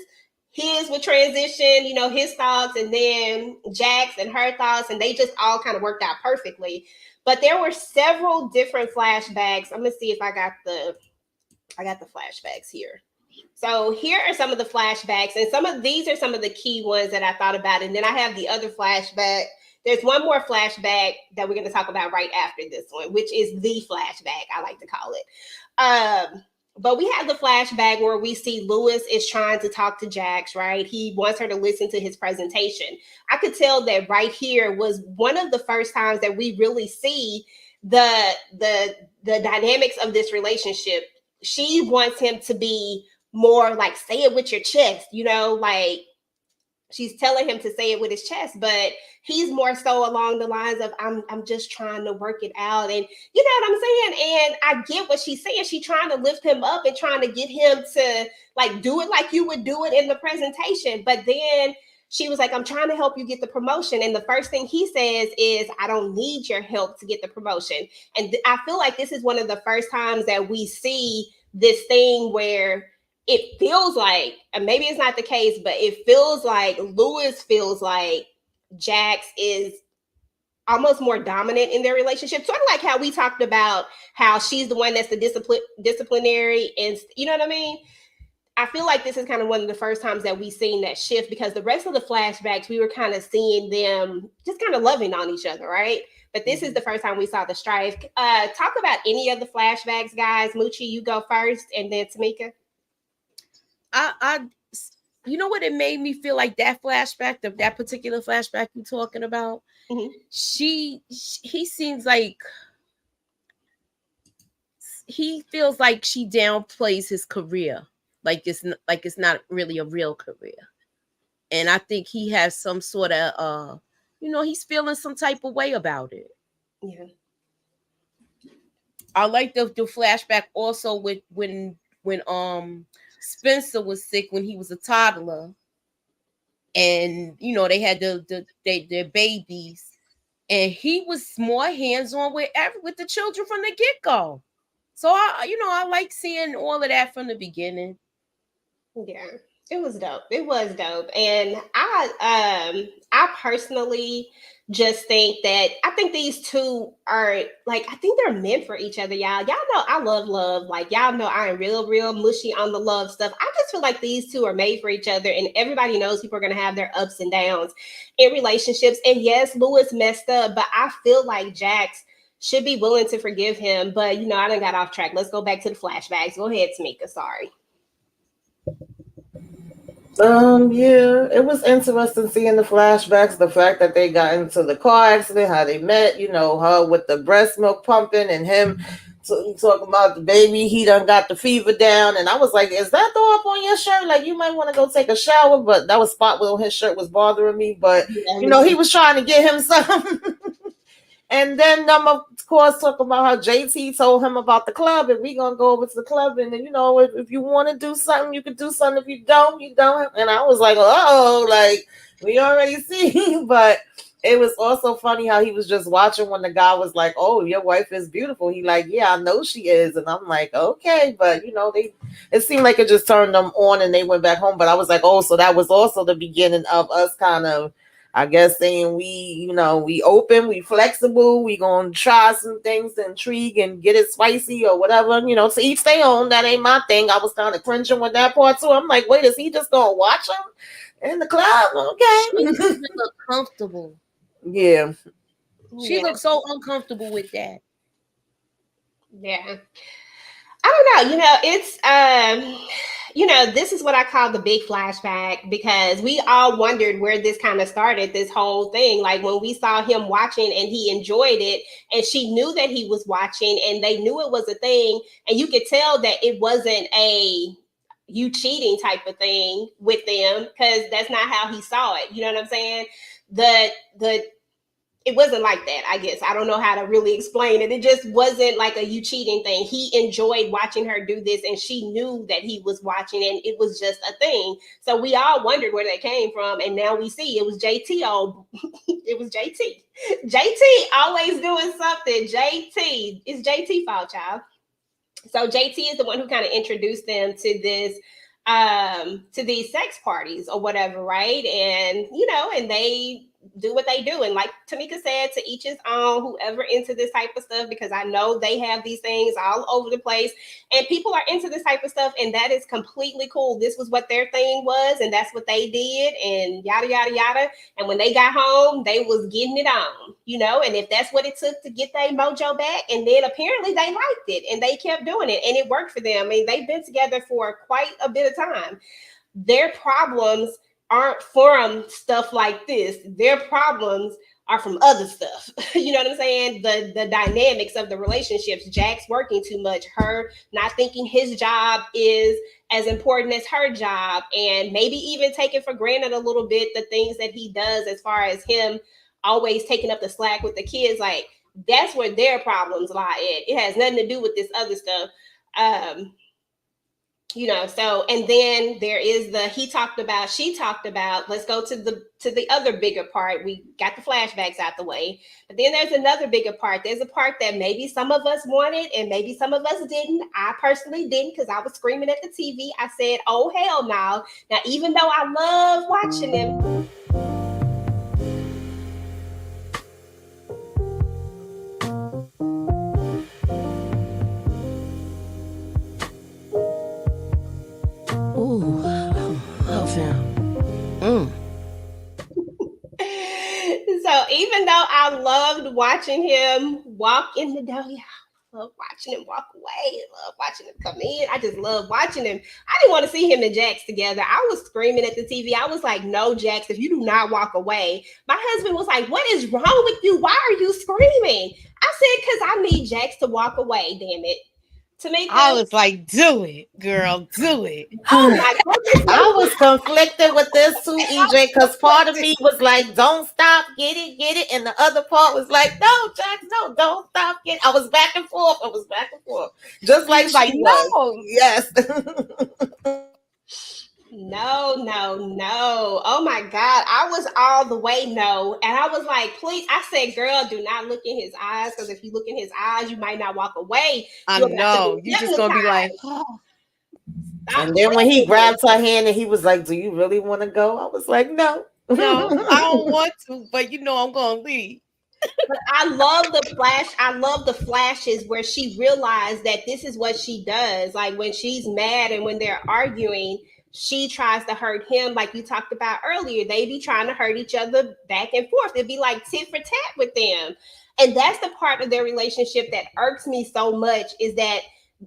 his would transition, his thoughts, and then Jax and her thoughts, and they just all kind of worked out perfectly. But there were several different flashbacks. I'm gonna see if I got the flashbacks here. So here are some of the flashbacks, and these are some of the key ones that I thought about. And then I have the other flashback. There's one more flashback that we're going to talk about right after this one, which is the flashback, I like to call it. But we have the flashback where we see Lewis is trying to talk to Jax, right? He wants her to listen to his presentation. I could tell that right here was one of the first times that we really see the dynamics of this relationship. She wants him to be more like, say it with your chest, like she's telling him to say it with his chest, but he's more so along the lines of, I'm just trying to work it out. And you know what I'm saying? And I get what she's saying. She's trying to lift him up and trying to get him to like do it like you would do it in the presentation. But then she was like, I'm trying to help you get the promotion. And the first thing he says is, I don't need your help to get the promotion. And I feel like this is one of the first times that we see this thing where it feels like, and maybe it's not the case, but it feels like Lewis feels like Jax is almost more dominant in their relationship. Sort of like how we talked about how she's the one that's the disciplinary, and you know what I mean? I feel like this is kind of one of the first times that we've seen that shift, because the rest of the flashbacks, we were kind of seeing them just kind of loving on each other, right? But this is the first time we saw the strife. Talk about any of the flashbacks, guys. Moochie, you go first, and then Tamika. You know what it made me feel like, that flashback, that particular flashback you're talking about? Mhm. He seems like he feels like she downplays his career, like it's not really a real career. And I think he has some sort of he's feeling some type of way about it. Yeah. I like the flashback also with when Spencer was sick when he was a toddler, and they had their babies, and he was more hands-on with the children from the get-go. So I like seeing all of that from the beginning. Yeah, it was dope. It was dope. And I personally just think that I think these two are like, I think they're meant for each other, y'all. Y'all know I love love. Like, y'all know I am real mushy on the love stuff. I just feel like these two are made for each other, and everybody knows people are gonna have their ups and downs in relationships. And yes, Lewis messed up, but I feel like Jax should be willing to forgive him. But I done got off track. Let's go back to the flashbacks. Go ahead, Tamika. Sorry. Yeah, it was interesting seeing the flashbacks, the fact that they got into the car accident, how they met, her with the breast milk pumping and him talking about the baby, he done got the fever down. And I was like, is that throw up on your shirt? Like, you might want to go take a shower, but that was spot where his shirt was bothering me. But, he was trying to get him some. And then of course talking about how JT told him about the club, and we gonna go over to the club, and then if you want to do something, you can do something. If you don't, you don't. And I was like, like we already see. But it was also funny how he was just watching when the guy was like, "Oh, your wife is beautiful." He like, "Yeah, I know she is," and I'm like, "Okay," but it seemed like it just turned them on, and they went back home. But I was like, "Oh, so that was also the beginning of us kind of." I guess saying we open, we flexible, we gonna try some things to intrigue and get it spicy or whatever, to each their own. That ain't my thing. I was kind of cringing with that part too. I'm like, wait, is he just gonna watch him in the club? Okay. She doesn't look comfortable. Yeah. She looks so uncomfortable with that. Yeah. I don't know. It's this is what I call the big flashback, because we all wondered where this kind of started, this whole thing. Like when we saw him watching and he enjoyed it, and she knew that he was watching, and they knew it was a thing, and you could tell that it wasn't a you cheating type of thing with them, because that's not how he saw it. You know what I'm saying? The it wasn't like that, I guess. I don't know how to really explain it. It just wasn't like a you cheating thing. He enjoyed watching her do this, and she knew that he was watching, and it was just a thing. So we all wondered where that came from, and now we see it was JT. It was JT. JT always doing something. JT. It's JT fault, child. So JT is the one who kind of introduced them to this to these sex parties or whatever, right? And and they do what they do. And like Tamika said, to each his own, whoever into this type of stuff, because I know they have these things all over the place, and people are into this type of stuff, and that is completely cool. This was what their thing was, and that's what they did, and yada yada yada. And when they got home, they was getting it on, and if that's what it took to get their mojo back, and then apparently they liked it and they kept doing it and it worked for them. I mean, they've been together for quite a bit of time. Their problems aren't from stuff like this. Their problems are from other stuff. You know what I'm saying? The dynamics of the relationships. Jack's working too much. Her not thinking his job is as important as her job, and maybe even taking for granted a little bit the things that he does, as far as him always taking up the slack with the kids. Like, that's where their problems lie at. It has nothing to do with this other stuff. So, and then there is she talked about, let's go to the other bigger part. We got the flashbacks out the way, but then there's another bigger part. There's a part that maybe some of us wanted and maybe some of us didn't. I personally didn't, because I was screaming at the TV. I said, oh, hell no. Now, even though I love watching them, So even though I loved watching him walk in the door, love watching him walk away. Love watching him come in. I just love watching him. I didn't want to see him and Jax together. I was screaming at the TV. I was like, no, Jax, if you do not walk away. My husband was like, what is wrong with you? Why are you screaming? I said, because I need Jax to walk away, damn it. Tamika, I was like, do it, girl, do it. oh my goodness. I was conflicted with this too, EJ, because part of me was like, don't stop, get it. And the other part was like, no, Jax, no, don't stop, get it. I was back and forth. Just like Like, she no. was. Yes. No. Oh my God. I was all the way no. And I was like, please. I said, girl, do not look in his eyes. Because if you look in his eyes, you might not walk away. I know. You're just going to be like, oh. And then when he grabbed her hand and he was like, do you really want to go? I was like, no. No, I don't want to. But you know I'm going to leave. But I love the flash. I love the flashes where she realized that this is what she does. Like when she's mad and when they're arguing, she tries to hurt him, like you talked about earlier. They be trying to hurt each other back and forth. It'd be like tit for tat with them. And that's the part of their relationship that irks me so much, is that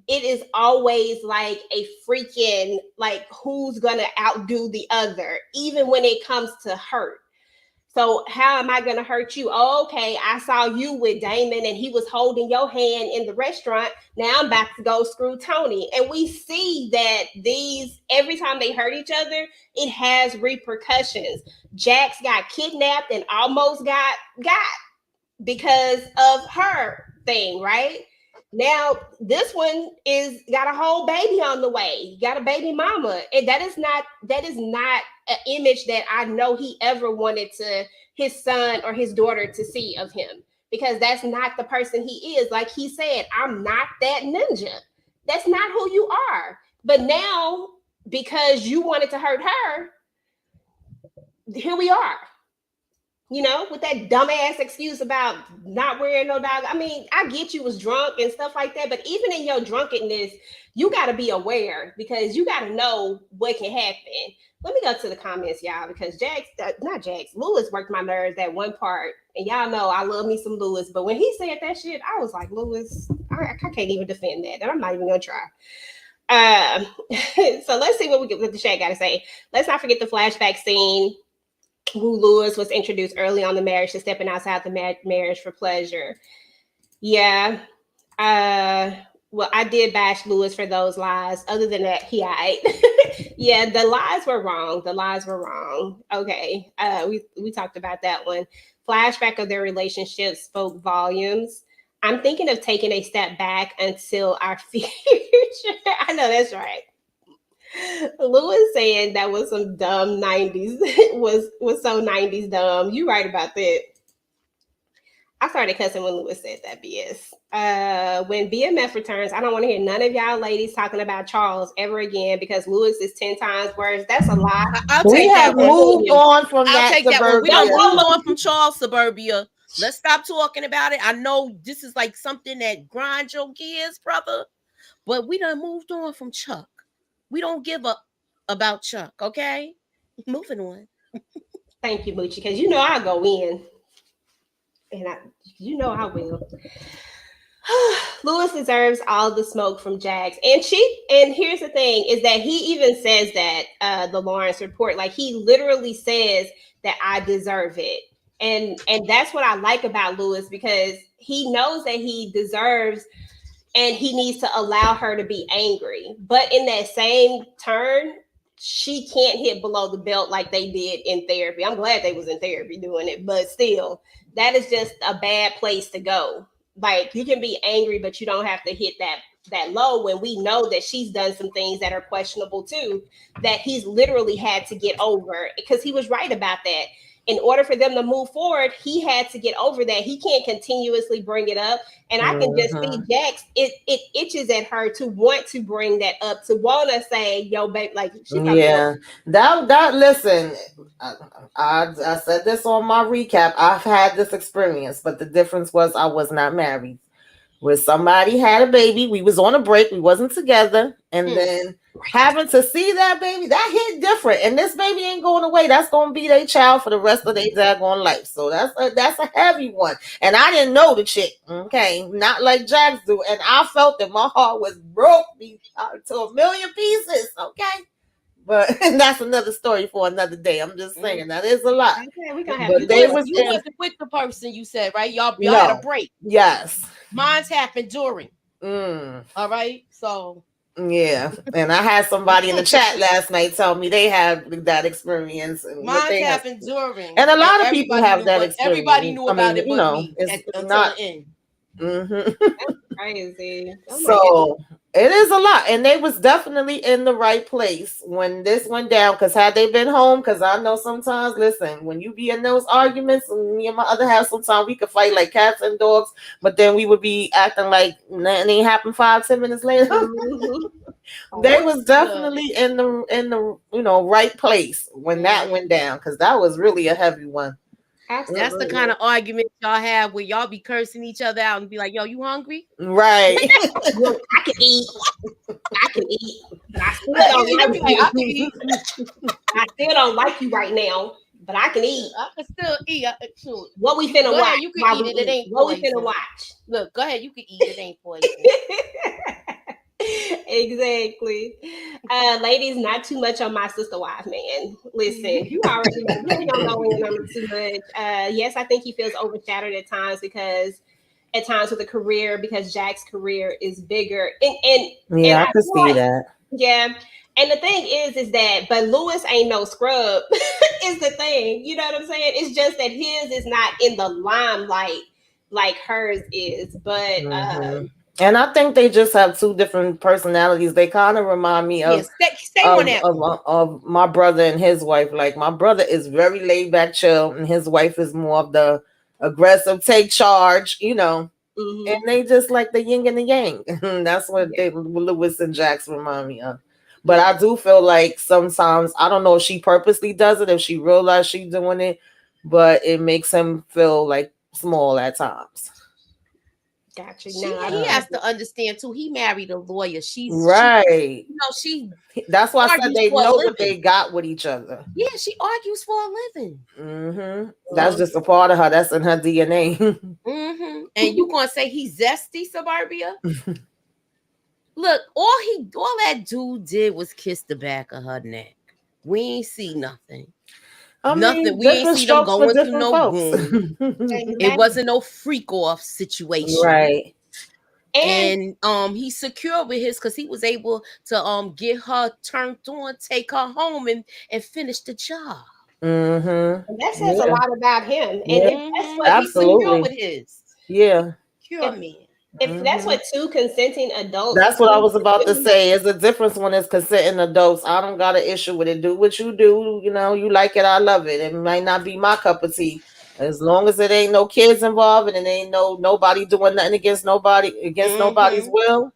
it is always like a freaking, like, who's going to outdo the other, even when it comes to hurt. So how am I going to hurt you? Oh, okay, I saw you with Damon and he was holding your hand in the restaurant. Now I'm about to go screw Tony. And we see that every time they hurt each other, it has repercussions. Jax got kidnapped and almost got because of her thing, right? Now this one is got a whole baby on the way, got a baby mama, and that is not an image that I know he ever wanted his son or his daughter to see of him, because that's not the person he is. Like he said, I'm not that ninja. That's not who you are. But now, because you wanted to hurt her, here we are. You know, with that dumbass excuse about not wearing no dog. I mean, I get you was drunk and stuff like that, but even in your drunkenness, you got to be aware, because you got to know what can happen. Let me go to the comments, y'all, because Lewis worked my nerves that one part. And y'all know I love me some Lewis, but when he said that shit, I was like, Lewis, I can't even defend that. And I'm not even going to try. So let's see what the chat got to say. Let's not forget the flashback scene. Who Lewis was introduced early on the marriage to stepping outside the marriage for pleasure. Yeah. Well, I did bash Lewis for those lies. Other than that, he eyed. Yeah, the lies were wrong. Okay. We talked about that one. Flashback of their relationship spoke volumes. I'm thinking of taking a step back until our future. I know that's right. Lewis saying that was some dumb 90s. was so 90s dumb. You right about that. I started cussing when Lewis said that BS. When BMF returns, I don't want to hear none of y'all ladies talking about Charles ever again, because Lewis is 10 times worse. That's a lie. We have moved on from that. We don't move on from Charles Suburbia. Let's stop talking about it. I know this is like something that grinds your gears, brother, but we done moved on from Chuck. We don't give up about Chuck, okay? Moving on. Thank you, Moochie, because you know I'll go in. And I will. Lewis deserves all the smoke from Jax. And here's the thing, is that he even says that, the Lawrence report, like he literally says that I deserve it. And that's what I like about Lewis, because he knows that he deserves, and he needs to allow her to be angry. But in that same turn, she can't hit below the belt like they did in therapy. I'm glad they was in therapy doing it, but still, that is just a bad place to go. Like, you can be angry, but you don't have to hit that low, when we know that she's done some things that are questionable too, that he's literally had to get over, because he was right about that. In order for them to move forward, he had to get over that. He can't continuously bring it up. And I can just see Jax, it itches at her to want to bring that up, to want to say, yo, babe, like, yeah, that listen, I said this on my recap. I've had this experience, but the difference was I was not married. where somebody had a baby. We was on a break. We wasn't together. And then having to see that baby, that hit different. And this baby ain't going away. That's going to be their child for the rest of their daggone life. So that's a heavy one. And I didn't know the chick. Okay. Not like Jax do. And I felt that my heart was broke to a million pieces. Okay. But that's another story for another day. I'm just saying that is a lot. Okay, we gonna have But they was you wasn't with the person, you said, right? Y'all had a break. Yes. Mine's happened during. All right. So yeah. And I had somebody in the chat last night tell me they had that experience. And mine's happened during. And a lot of people have that experience. Everybody knew about it but me until the end. That's crazy. So it is a lot, and they was definitely in the right place when this went down. Because had they been home, because I know sometimes, listen, when you be in those arguments, and me and my other half, sometimes we could fight like cats and dogs, but then we would be acting like nothing ain't happened 5-10 minutes later. They was definitely in the right place when that went down, because that was really a heavy one. Absolutely. That's the kind of argument y'all have where y'all be cursing each other out and be like, yo, you hungry? Right. Look, I can eat. But I still don't like you. I still don't like you right now, but I can eat. I can still eat. What we finna watch? You can eat it. It ain't what poison. we finna watch. Look, go ahead. You can eat it. It ain't poison. Exactly. Ladies, not too much on my sister wife, man. Listen, you already really don't know in on too much. Yes, I think he feels overshadowed at times with a career, because Jack's career is bigger. And I can see that. Yeah. And the thing is that, but Lewis ain't no scrub, is the thing. You know what I'm saying? It's just that his is not in the limelight like hers is. But and I think they just have two different personalities. They kind of remind me of, of my brother and his wife. Like, my brother is very laid back, chill, and his wife is more of the aggressive, take charge, and they just like the yin and the yang. That's what Lewis and Jax remind me of. But I do feel like sometimes, I don't know if she purposely does it, if she realized she's doing it, but it makes him feel like small at times. Gotcha. He has to understand too. He married a lawyer. She's right. She that's why I said they know what they got with each other. Yeah, she argues for a living. That's just a part of her. That's in her DNA. And you gonna say he's zesty, Suburbia? Look, all that dude did was kiss the back of her neck. We ain't see nothing. Nothing. We ain't see them going through no boom. It wasn't no freak off situation, right? And he's secure with his, because he was able to get her turned on, take her home, and finish the job. And that says a lot about him. And that's what he's secure with his. Secure man. If that's what two consenting adults. That's what I was about to say. It's a difference when it's consenting adults. I don't got an issue with it. Do what you do. You like it. I love it. It might not be my cup of tea. As long as it ain't no kids involved and it ain't nobody doing nothing against nobody's will.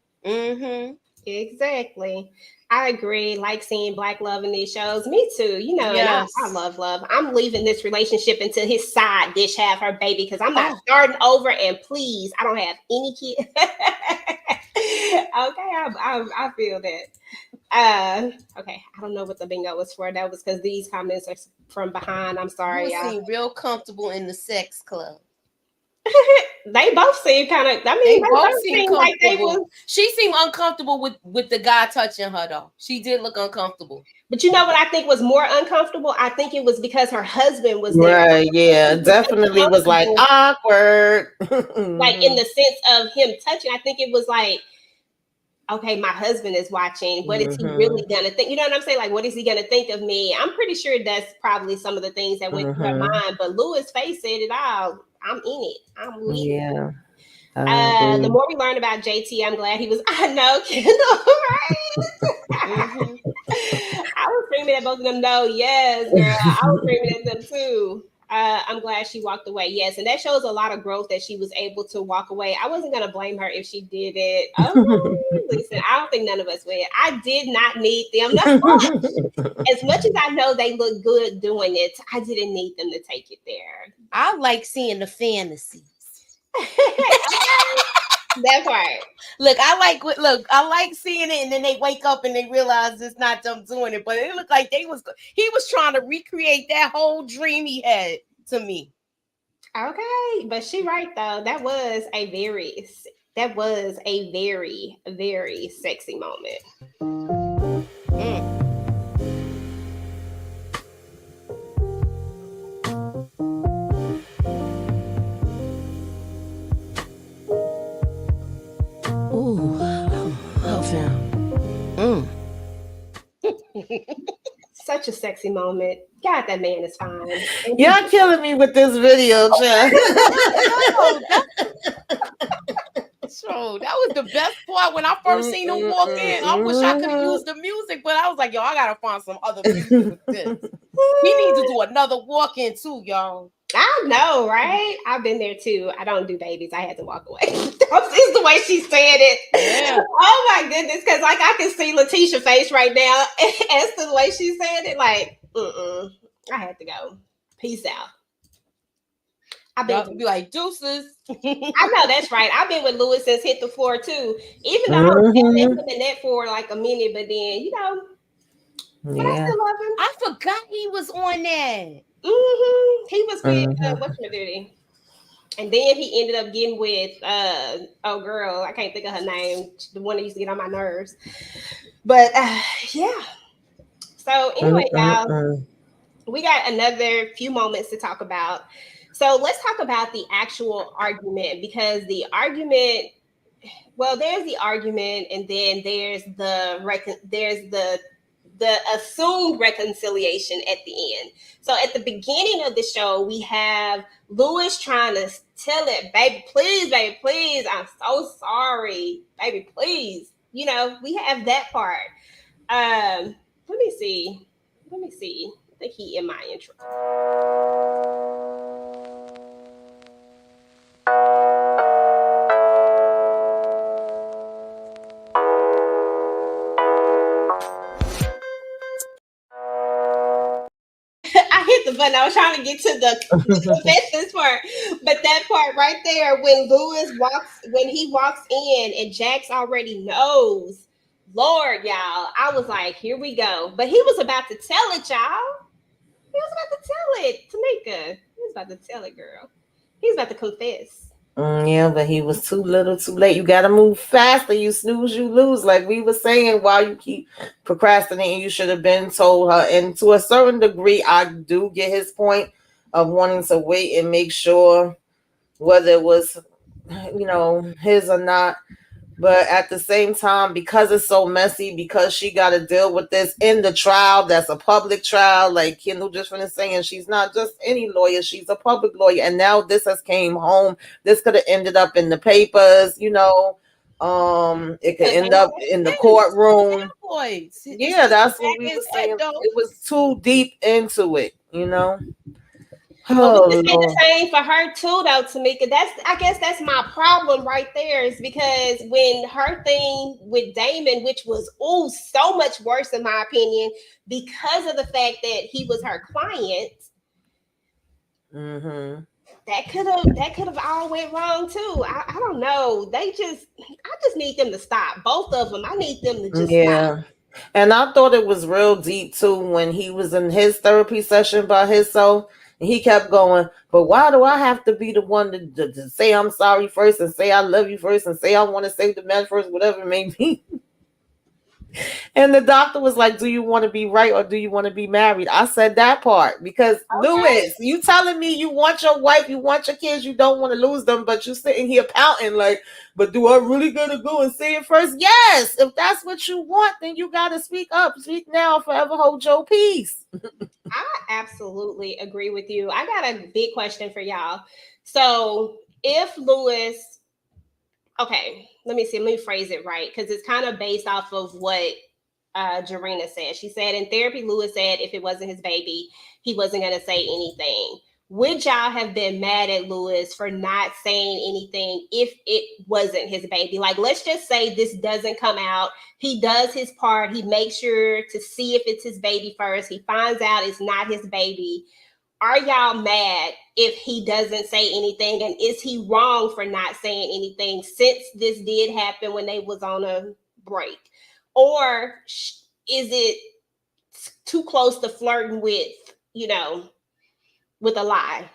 Exactly. I agree. Like seeing Black love in these shows. Me too. Yes. I love love. I'm leaving this relationship until his side dish have her baby, because I'm not starting over. And please, I don't have any kids. Okay, I feel that. Okay, I don't know what the bingo was for. That was because these comments are from behind. I'm sorry. You seem real comfortable in the sex club. They both seem kind of. I mean, they both seem like they was. She seemed uncomfortable with the guy touching her, though. She did look uncomfortable. But you know what I think was more uncomfortable? I think it was because her husband was there. Right? Yeah, definitely was like awkward. Like in the sense of him touching. I think it was like, okay, my husband is watching. What is he really gonna think? You know what I'm saying? Like, what is he gonna think of me? I'm pretty sure that's probably some of the things that went through her mind. But Louis' face said it all. I'm in it. I'm leaving. Yeah. The more we learn about JT, I'm glad he was. I know, Kendall, right? I was screaming at both of them. No, yes, girl. I was screaming at them too. I'm glad she walked away. Yes, and that shows a lot of growth that she was able to walk away. I wasn't gonna blame her if she did it. Oh, listen, I don't think none of us would. I did not need them. As much as I know they look good doing it, I didn't need them to take it there. I like seeing the fantasies. That part. Look, I like seeing it, and then they wake up and they realize it's not them doing it. But it looked like he was trying to recreate that whole dream he had to me. Okay, but she right though. That was a very, very sexy moment. Ooh, love him. Such a sexy moment. God, that man is fine. Y'all killing me with this video, Jen. So that was the best part when I first seen him walk in. I wish I could have used the music, but I was like, yo, I gotta find some other music with this. He needs to do another walk-in too, y'all. I know, right? I've been there too. I don't do babies. I had to walk away. It's the way she said it. Yeah. Oh my goodness, because like I can see Letitia's face right now as to the way she said it. Like, I had to go. Peace out. I've been be like deuces. I know that's right. I've been with Lewis since Hit the Floor too. Even though I was in that for like a minute, but then but I still love him. I forgot he was on that. He was with what's my duty, and then he ended up getting with oh girl, I can't think of her name, the one that used to get on my nerves. But yeah. So anyway, y'all, we got another few moments to talk about. So let's talk about the actual argument, because the argument, well, there's the argument, and then there's the assumed reconciliation at the end. So at the beginning of the show, we have Lewis trying to tell it, baby, please, I'm so sorry, baby, please. You know, we have that part. Let me see. I think he in my intro. I hit the button. I was trying to get to the confessions part, but that part right there, when he walks in and Jax already knows, Lord, y'all, I was like, here we go. But he was about to tell it, y'all. He was about to tell it, Tamika. He was about to tell it, girl. He was about to confess. Yeah, but he was too little, too late. You got to move faster. You snooze, you lose. Like we were saying, while you keep procrastinating, you should have been told her. And to a certain degree, I do get his point of wanting to wait and make sure whether it was, his or not. But at the same time, because it's so messy, because she got to deal with this in the trial, that's a public trial. Like Kendall just finished saying, she's not just any lawyer, she's a public lawyer. And now this has came home. This could have ended up in the papers, it could end up in the courtroom. Yeah, that's what we were saying. It was too deep into it, But we just the same for her too, though, Tamika. I guess that's my problem right there, is because when her thing with Damon, which was so much worse in my opinion, because of the fact that he was her client, that could have all went wrong too. I don't know. I just need them to stop. Both of them. I need them to just stop. And I thought it was real deep too when he was in his therapy session by himself. And he kept going, but why do I have to be the one to say I'm sorry first and say I love you first and say I want to save the man first, whatever it may be? And the doctor was like, do you want to be right or do you want to be married? I said that part because, Lewis, you telling me you want your wife, you want your kids, you don't want to lose them, but you sitting here pouting like, but do I really gotta go and say it first? Yes, if that's what you want, then you got to speak up. Speak now, forever hold your peace. I absolutely agree with you. I got a big question for y'all. So if Lewis, okay, let me phrase it right, because it's kind of based off of what Jarena said. She said in therapy, Lewis said if it wasn't his baby, he wasn't going to say anything. Would y'all have been mad at Lewis for not saying anything if it wasn't his baby? Like, let's just say this doesn't come out. He does his part. He makes sure to see if it's his baby first. He finds out it's not his baby. are y'all mad if he doesn't say anything? And is he wrong for not saying anything since this did happen when they was on a break? Or is it too close to flirting with, with a lie?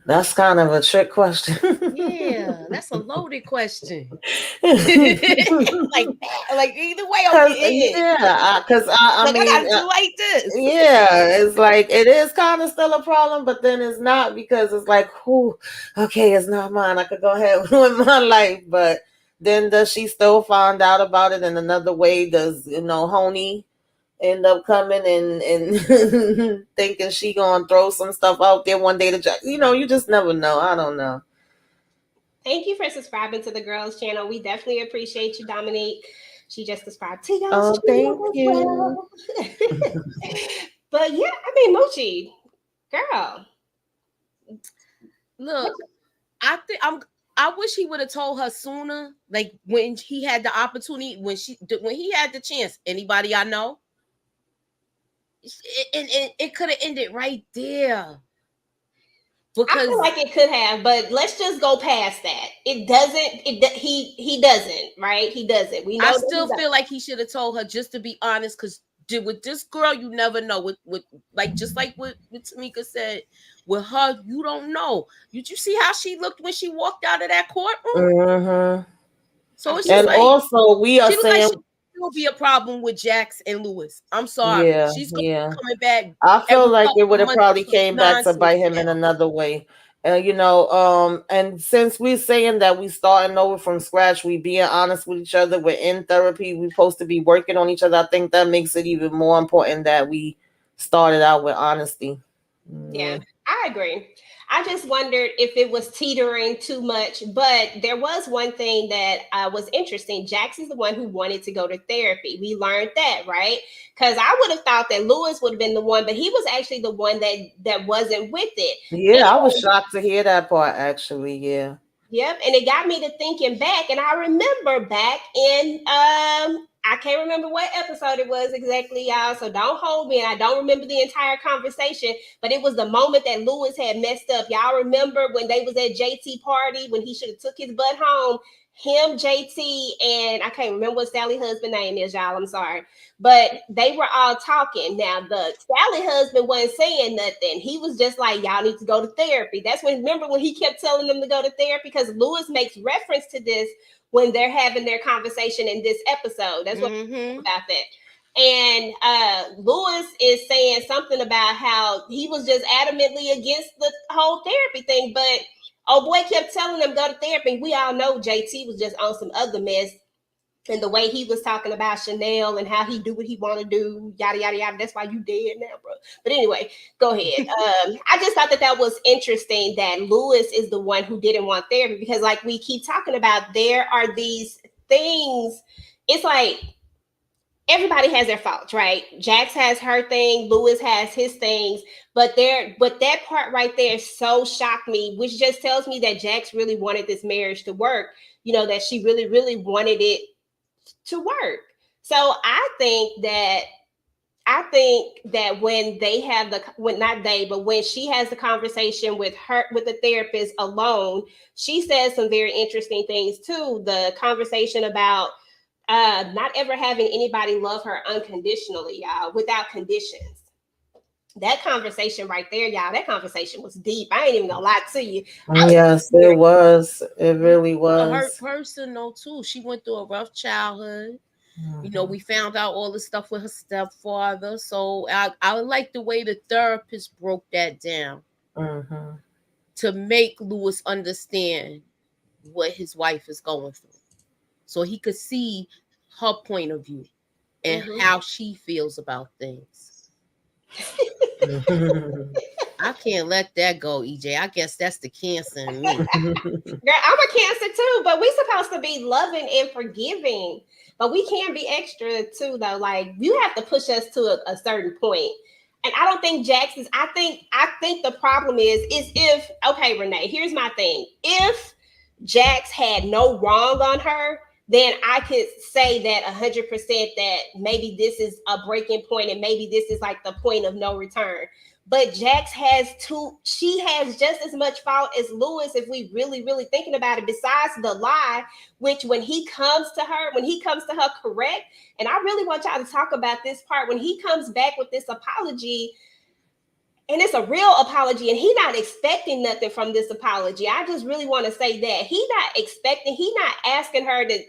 That's kind of a trick question. Yeah, that's a loaded question. like either way, because I mean, I gotta do like this. Yeah, it's like it is kind of still a problem, but then it's not, because it's like, okay, it's not mine. I could go ahead with my life, but then does she still find out about it in another way? Does Honey end up coming and thinking she gonna throw some stuff out there one day to you just never know. I don't know. Thank you for subscribing to the girls channel. We definitely appreciate you, Dominique. She just subscribed to y'all. Oh, thank you. Well. But yeah, I mean, Moochie, girl. Look, I wish he would have told her sooner, like when he had the opportunity, when he had the chance. Anybody I know, and it could have ended right there. Because I feel like it could have, but let's just go past that. It doesn't. He doesn't. Right? He doesn't. We know. I still feel like he should have told her, just to be honest, because with this girl, you never know. With just like what Tamika said, with her, you don't know. Did you see how she looked when she walked out of that courtroom? Mm-hmm. So it's just also we are saying. Will be a problem with Jax and Lewis. I'm sorry. Yeah, she's coming back. I feel like it would have probably came back to bite him in another way. And since we're saying that we starting over from scratch, we being honest with each other, we're in therapy, we're supposed to be working on each other. I think that makes it even more important that we started out with honesty. Yeah, I agree. I just wondered if it was teetering too much, but there was one thing that was interesting. Jax is the one who wanted to go to therapy. We learned that, right? Because I would have thought that Lewis would have been the one, but he was actually the one that wasn't with it. Yeah, I was shocked to hear that part, actually. Yeah. Yep, and it got me to thinking back, and I remember back in I can't remember what episode it was exactly, y'all, so don't hold me. I don't remember the entire conversation, but it was the moment that Lewis had messed up. Y'all remember when they was at JT party, when he should have took his butt home? Him, JT, and I can't remember what Sally's husband's name is, y'all. I'm sorry. But they were all talking. Now, the Sally husband wasn't saying nothing. He was just like, y'all need to go to therapy. That's remember when he kept telling them to go to therapy? Because Lewis makes reference to this when they're having their conversation in this episode. That's what about that. And Lewis is saying something about how he was just adamantly against the whole therapy thing, but oh boy kept telling them go to therapy. We all know JT was just on some other mess, and the way he was talking about Chanel and how he do what he want to do, yada yada yada. That's why you dead now, bro. But anyway, go ahead. I just thought that was interesting that Lewis is the one who didn't want therapy, because like we keep talking about, there are these things. It's like everybody has their faults, right? Jax has her thing, Lewis has his things, but that part right there so shocked me, which just tells me that Jax really wanted this marriage to work, that she really, really wanted it to work. So I think that when they have when she has the conversation with the therapist alone, she says some very interesting things too. The conversation about not ever having anybody love her unconditionally, y'all, without conditions. That conversation right there, y'all, that conversation was deep. I ain't even gonna lie to you. Yes, it was. It really was. A hurt person, though, too. She went through a rough childhood. We found out all the stuff with her stepfather. So I like the way the therapist broke that down to make Lewis understand what his wife is going through, so he could see her point of view and how she feels about things. I can't let that go, EJ. I guess that's the Cancer in me. Girl, I'm a Cancer too, but we're supposed to be loving and forgiving. But we can be extra too, though. Like, you have to push us to a certain point. And I don't think Jax is. I think the problem is if, okay, Renee, here's my thing. If Jax had no wrong on her, then I could say that 100% that maybe this is a breaking point and maybe this is like the point of no return. But Jax she has just as much fault as Lewis if we really thinking about it, besides the lie, which when he comes to her correct, and I really want y'all to talk about this part, when he comes back with this apology, and it's a real apology, and he not expecting nothing from this apology. I just really want to say that he not asking her to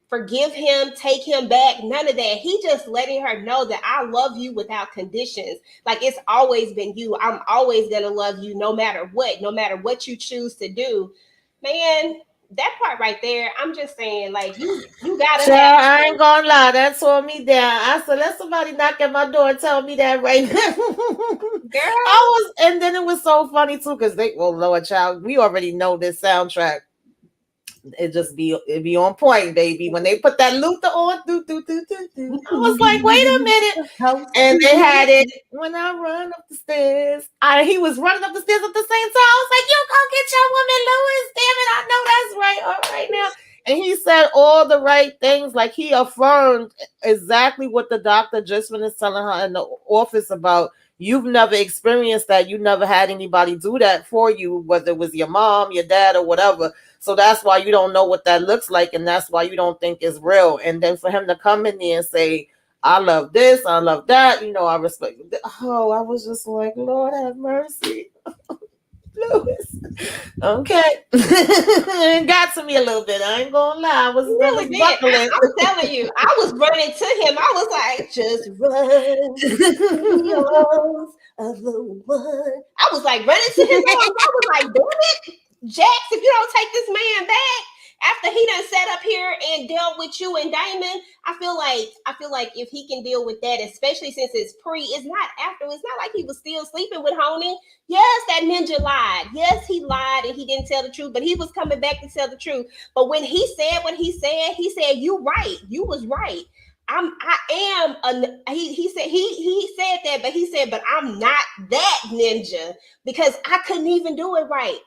forgive him, take him back, none of that. He just letting her know that I love you without conditions. Like, it's always been you. I'm always going to love you no matter what you choose to do. Man, that part right there, I'm just saying, like, you gotta Child, I ain't gonna lie, that tore me down. I said, let somebody knock at my door and tell me that right now. Girl. And then it was so funny too, because Lord child, we already know this soundtrack. It be on point, baby. When they put that Luther on, I was like, wait a minute. And they had it when I run up the stairs. He was running up the stairs at the same time. I was like, you go get your woman, Lewis. Damn it, I know that's right. All right now. And he said all the right things. Like, he affirmed exactly what the doctor just finished telling her in the office about. You've never experienced that. You never had anybody do that for you, whether it was your mom, your dad, or whatever. So that's why you don't know what that looks like, and that's why you don't think it's real. And then for him to come in there and say, I love this, I love that, I respect it. Oh, I was just like, Lord have mercy. Lewis. Okay. It got to me a little bit. I ain't gonna lie. I was really buckling. I'm telling you, I was running to him. I was like, just run the arms of the one. I was like running to his arms. I was like, damn it, Jax, if you don't take this man back after he done sat up here and dealt with you and Damon, I feel like if he can deal with that, especially since it's it's not after. It's not like he was still sleeping with Honey. Yes, that ninja lied. Yes, he lied and he didn't tell the truth, but he was coming back to tell the truth. But when he said what he said, you right. You was right. He said that, but he said, but I'm not that ninja because I couldn't even do it right.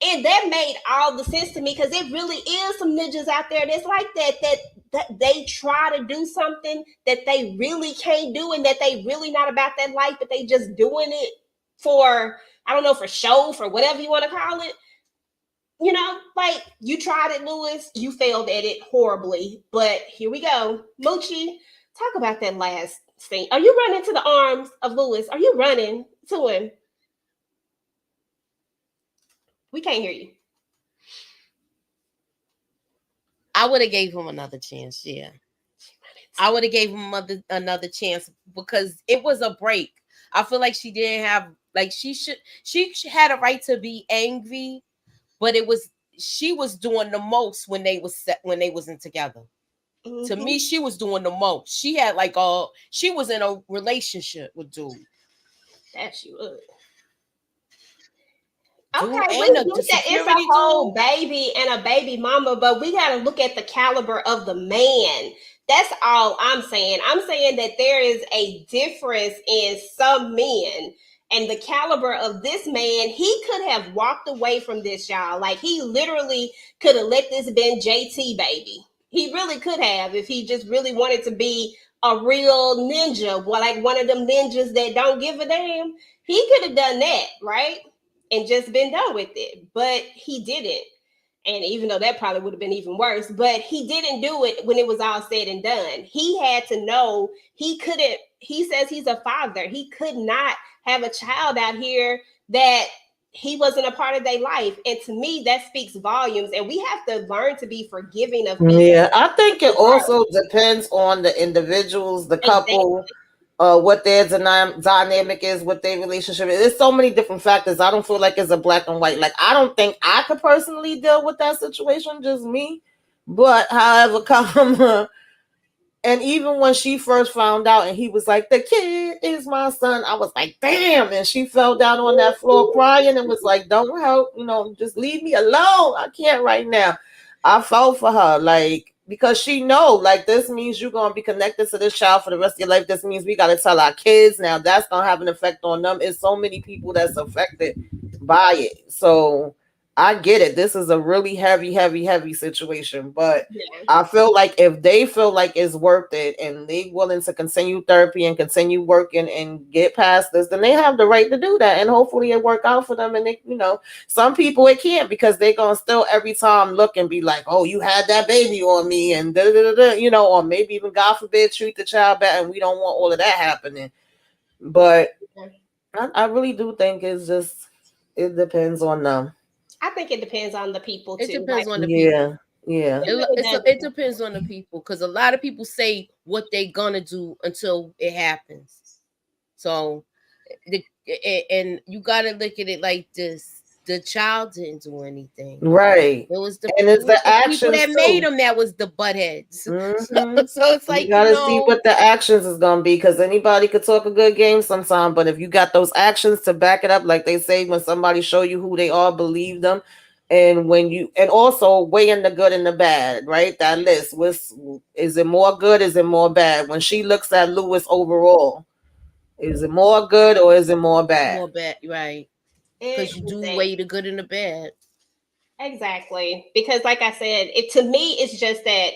And that made all the sense to me, because it really is some ninjas out there that's like that they try to do something that they really can't do, and that they really not about that life, but they just doing it for, I don't know, for show, for whatever you want to call it. Like, you tried it, Lewis. You failed at it horribly. But here we go. Moochie, talk about that last scene. Are you running to the arms of Lewis? Are you running to him? We can't hear you. I would have gave him another chance. Yeah, I would have gave him another chance, because it was a break. I feel like she didn't have, like, she had a right to be angry, but she was doing the most when they wasn't together. Mm-hmm. To me, she was doing the most. She had she was in a relationship with dude. That she was. Okay, we look at it's a whole baby and a baby mama, but we got to look at the caliber of the man. That's all I'm saying. I'm saying that there is a difference in some men, and the caliber of this man. He could have walked away from this, y'all. Like, he literally could have let this been JT, baby. He really could have, if he just really wanted to be a real ninja, like one of them ninjas that don't give a damn. He could have done that, right? And just been done with it, but he didn't. And even though that probably would have been even worse, but he didn't do it when it was all said and done. He had to know he couldn't. He says he's a father. He could not have a child out here that he wasn't a part of their life. And to me, that speaks volumes. And we have to learn to be forgiving of people. Yeah, I think it also depends on the individuals, the couple. Exactly. What their dynamic is, what their relationship is. There's so many different factors. I don't feel like it's a black and white. Like, I don't think I could personally deal with that situation, just me. But however, and even when she first found out and he was like, the kid is my son, I was like, damn. And she fell down on that floor crying and was like, don't help, just leave me alone. I can't right now. I felt for her, like, because she know, like, this means you're going to be connected to this child for the rest of your life. This means we got to tell our kids now. That's going to have an effect on them. It's so many people that's affected by it. So I get it. This is a really heavy situation, but Yeah. I feel like if they feel like it's worth it and they willing to continue therapy and continue working and get past this, then they have the right to do that. And hopefully it work out for them. And they, some people it can't because they gonna still every time look and be like, oh, you had that baby on me and da, da, da, da, or maybe even God forbid treat the child bad, and we don't want all of that happening. But I really do think it depends on them. I think it depends on the people It too. depends Like, on the Yeah, people. yeah. it really does. It depends on the people because a lot of people say what they gonna do until it happens. So, and you gotta look at it like this: the child didn't do anything. Right. It was And it's the the people actions that made too. them that was the buttheads. Mm-hmm. So it's You like gotta see what the actions is gonna be, because anybody could talk a good game sometime, but if you got those actions to back it up, like they say, when somebody show you who they are, believe them. And and also weighing the good and the bad, right? That list is it more good? Is it more bad? When she looks at Lewis overall, is it more good or is it more bad? more bad, right? Because you do Exactly. weigh the good and the bad. Exactly. Because, like I said, it to me, it's just that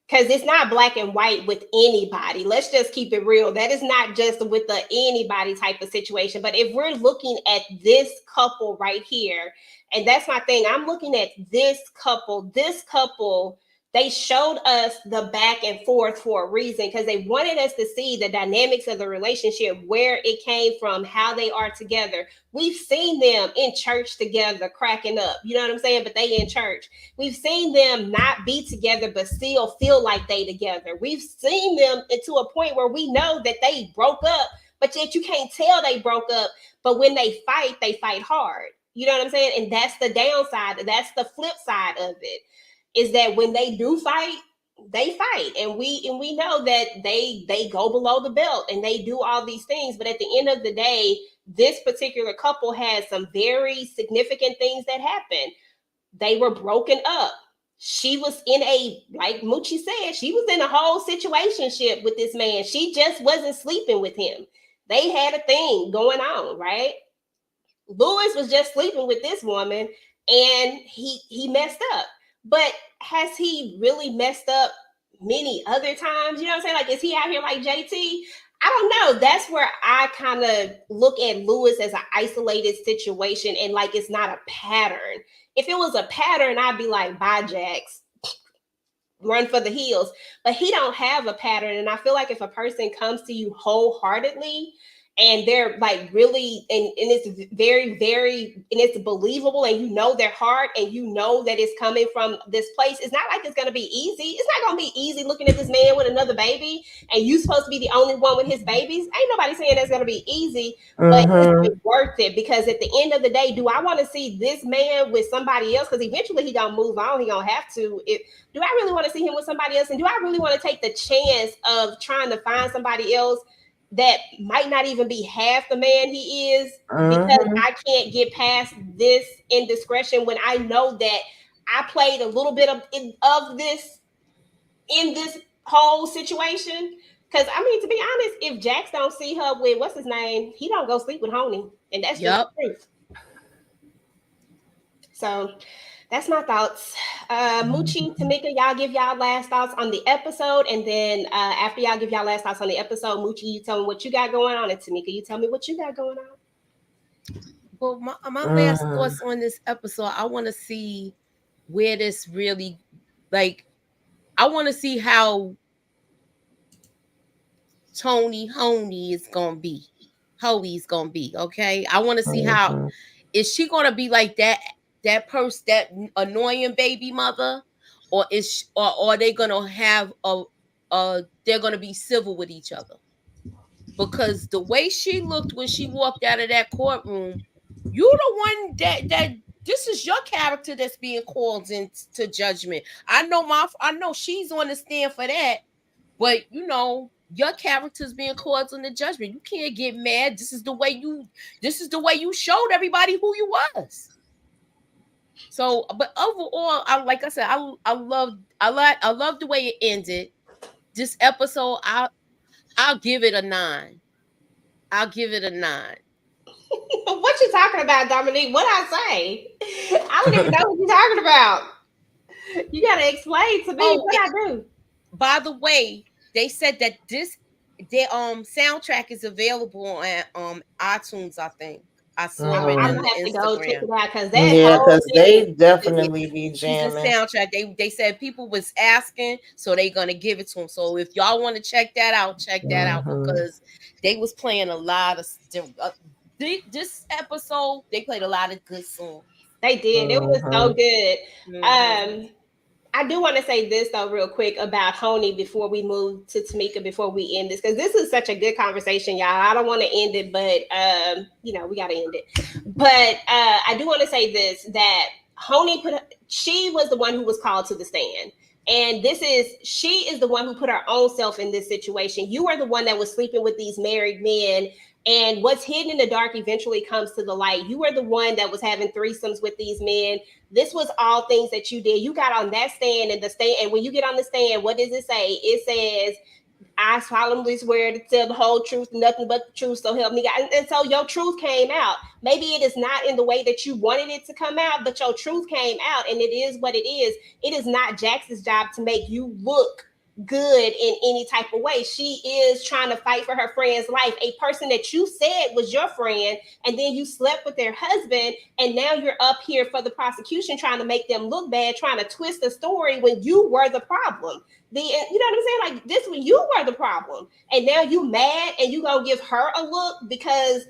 because it's not black and white with anybody. Let's just keep it real. That is not just with the anybody type of situation. But if we're looking at this couple right here, and that's my thing, I'm looking at this couple, they showed us the back and forth for a reason because they wanted us to see the dynamics of the relationship, where it came from, how they are together. We've seen them in church together, cracking up. You know what I'm saying? But they in church. We've seen them not be together, but still feel like they together. We've seen them to a point where we know that they broke up, but yet you can't tell they broke up. But when they fight hard. You know what I'm saying? And that's the downside. That's the flip side of it. Is that when they do fight, they fight, and we know that they go below the belt and they do all these things. But at the end of the day, this particular couple had some very significant things that happened. They were broken up. She was in like Moochie said, she was in a whole situationship with this man. She just wasn't sleeping with him. They had a thing going on, right? Lewis was just sleeping with this woman, and he messed up. But has he really messed up many other times? You know what I'm saying? Like, is he out here like JT? I don't know. That's where I kind of look at Lewis as an isolated situation, and like it's not a pattern. If it was a pattern, I'd be like, bye, Jax, run for the hills. But he don't have a pattern, and I feel like if a person comes to you wholeheartedly and they're like really and it's very and it's believable, and you know their heart, and you know that it's coming from this place, it's not like it's going to be easy. It's not going to be easy looking at this man with another baby, and you supposed to be the only one with his babies. Ain't nobody saying that's going to be easy, but Mm-hmm. it's worth it, because at the end of the day, do I want to see this man with somebody else? Because eventually he gonna move on. He gonna have to. Do I really want to see him with somebody else? And do I really want to take the chance of trying to find somebody else that might not even be half the man he is, because Mm-hmm. I can't get past this indiscretion when I know that I played a little bit of this in this whole situation? Because I mean, to be honest, if Jax don't see her with what's his name, he don't go sleep with Honey, and that's just Yep. the truth. So that's my thoughts. Moochie, Tamika, y'all give y'all last thoughts on the episode, and then after y'all give y'all last thoughts on the episode, Moochie, you tell me what you got going on, and Tamika, you tell me what you got going on. Well, my last Mm-hmm. thoughts on this episode, I want to see where this really, like, I want to see how Tony Honey is gonna be. Hoey's gonna be, okay? I want to see how Mm-hmm. is she gonna be like that person, that annoying baby mother, or or are they gonna have they're gonna be civil with each other? Because the way she looked when she walked out of that courtroom, you the one that this is your character that's being called into judgment. I know she's on the stand for that, but your character's being called into judgment. You can't get mad. This is the way you showed everybody who you was. So, but overall, like I said, I love the way it ended. This episode, I'll give it a 9. I'll give it a 9. What you talking about, Dominique? What I say? I don't even know what you're talking about. You gotta explain to me what I do. By the way, they said that their soundtrack is available on iTunes, I think. I saw it I'm on gonna have to go check Instagram. it out because that Yeah, whole because they thing. definitely be It's a jamming. soundtrack. They said people was asking, so they gonna give it to them. So if y'all want to check that out because they was playing a lot of this episode. They played a lot of good songs. They did. It was so good. Mhm. I do want to say this though, real quick about Honey before we move to Tamika before we end this, because this is such a good conversation, y'all. I don't want to end it, but we got to end it. But I do want to say this that Honey she was the one who was called to the stand. And she is the one who put her own self in this situation. You are the one that was sleeping with these married men. And what's hidden in the dark eventually comes to the light. You were the one that was having threesomes with these men. This was all things that you did. You got on that stand and when you get on the stand, what does it say? It says, I solemnly swear to tell the whole truth, nothing but the truth, so help me God. And so your truth came out. Maybe it is not in the way that you wanted it to come out, but your truth came out, and it is what it is. It is not Jax's job to make you look good in any type of way. She is trying to fight for her friend's life, a person that you said was your friend, and then you slept with their husband, and now you're up here for the prosecution trying to make them look bad, trying to twist the story when you were the problem. You know what I'm saying? Like this, when you were the problem, and now you mad and you gonna give her a look because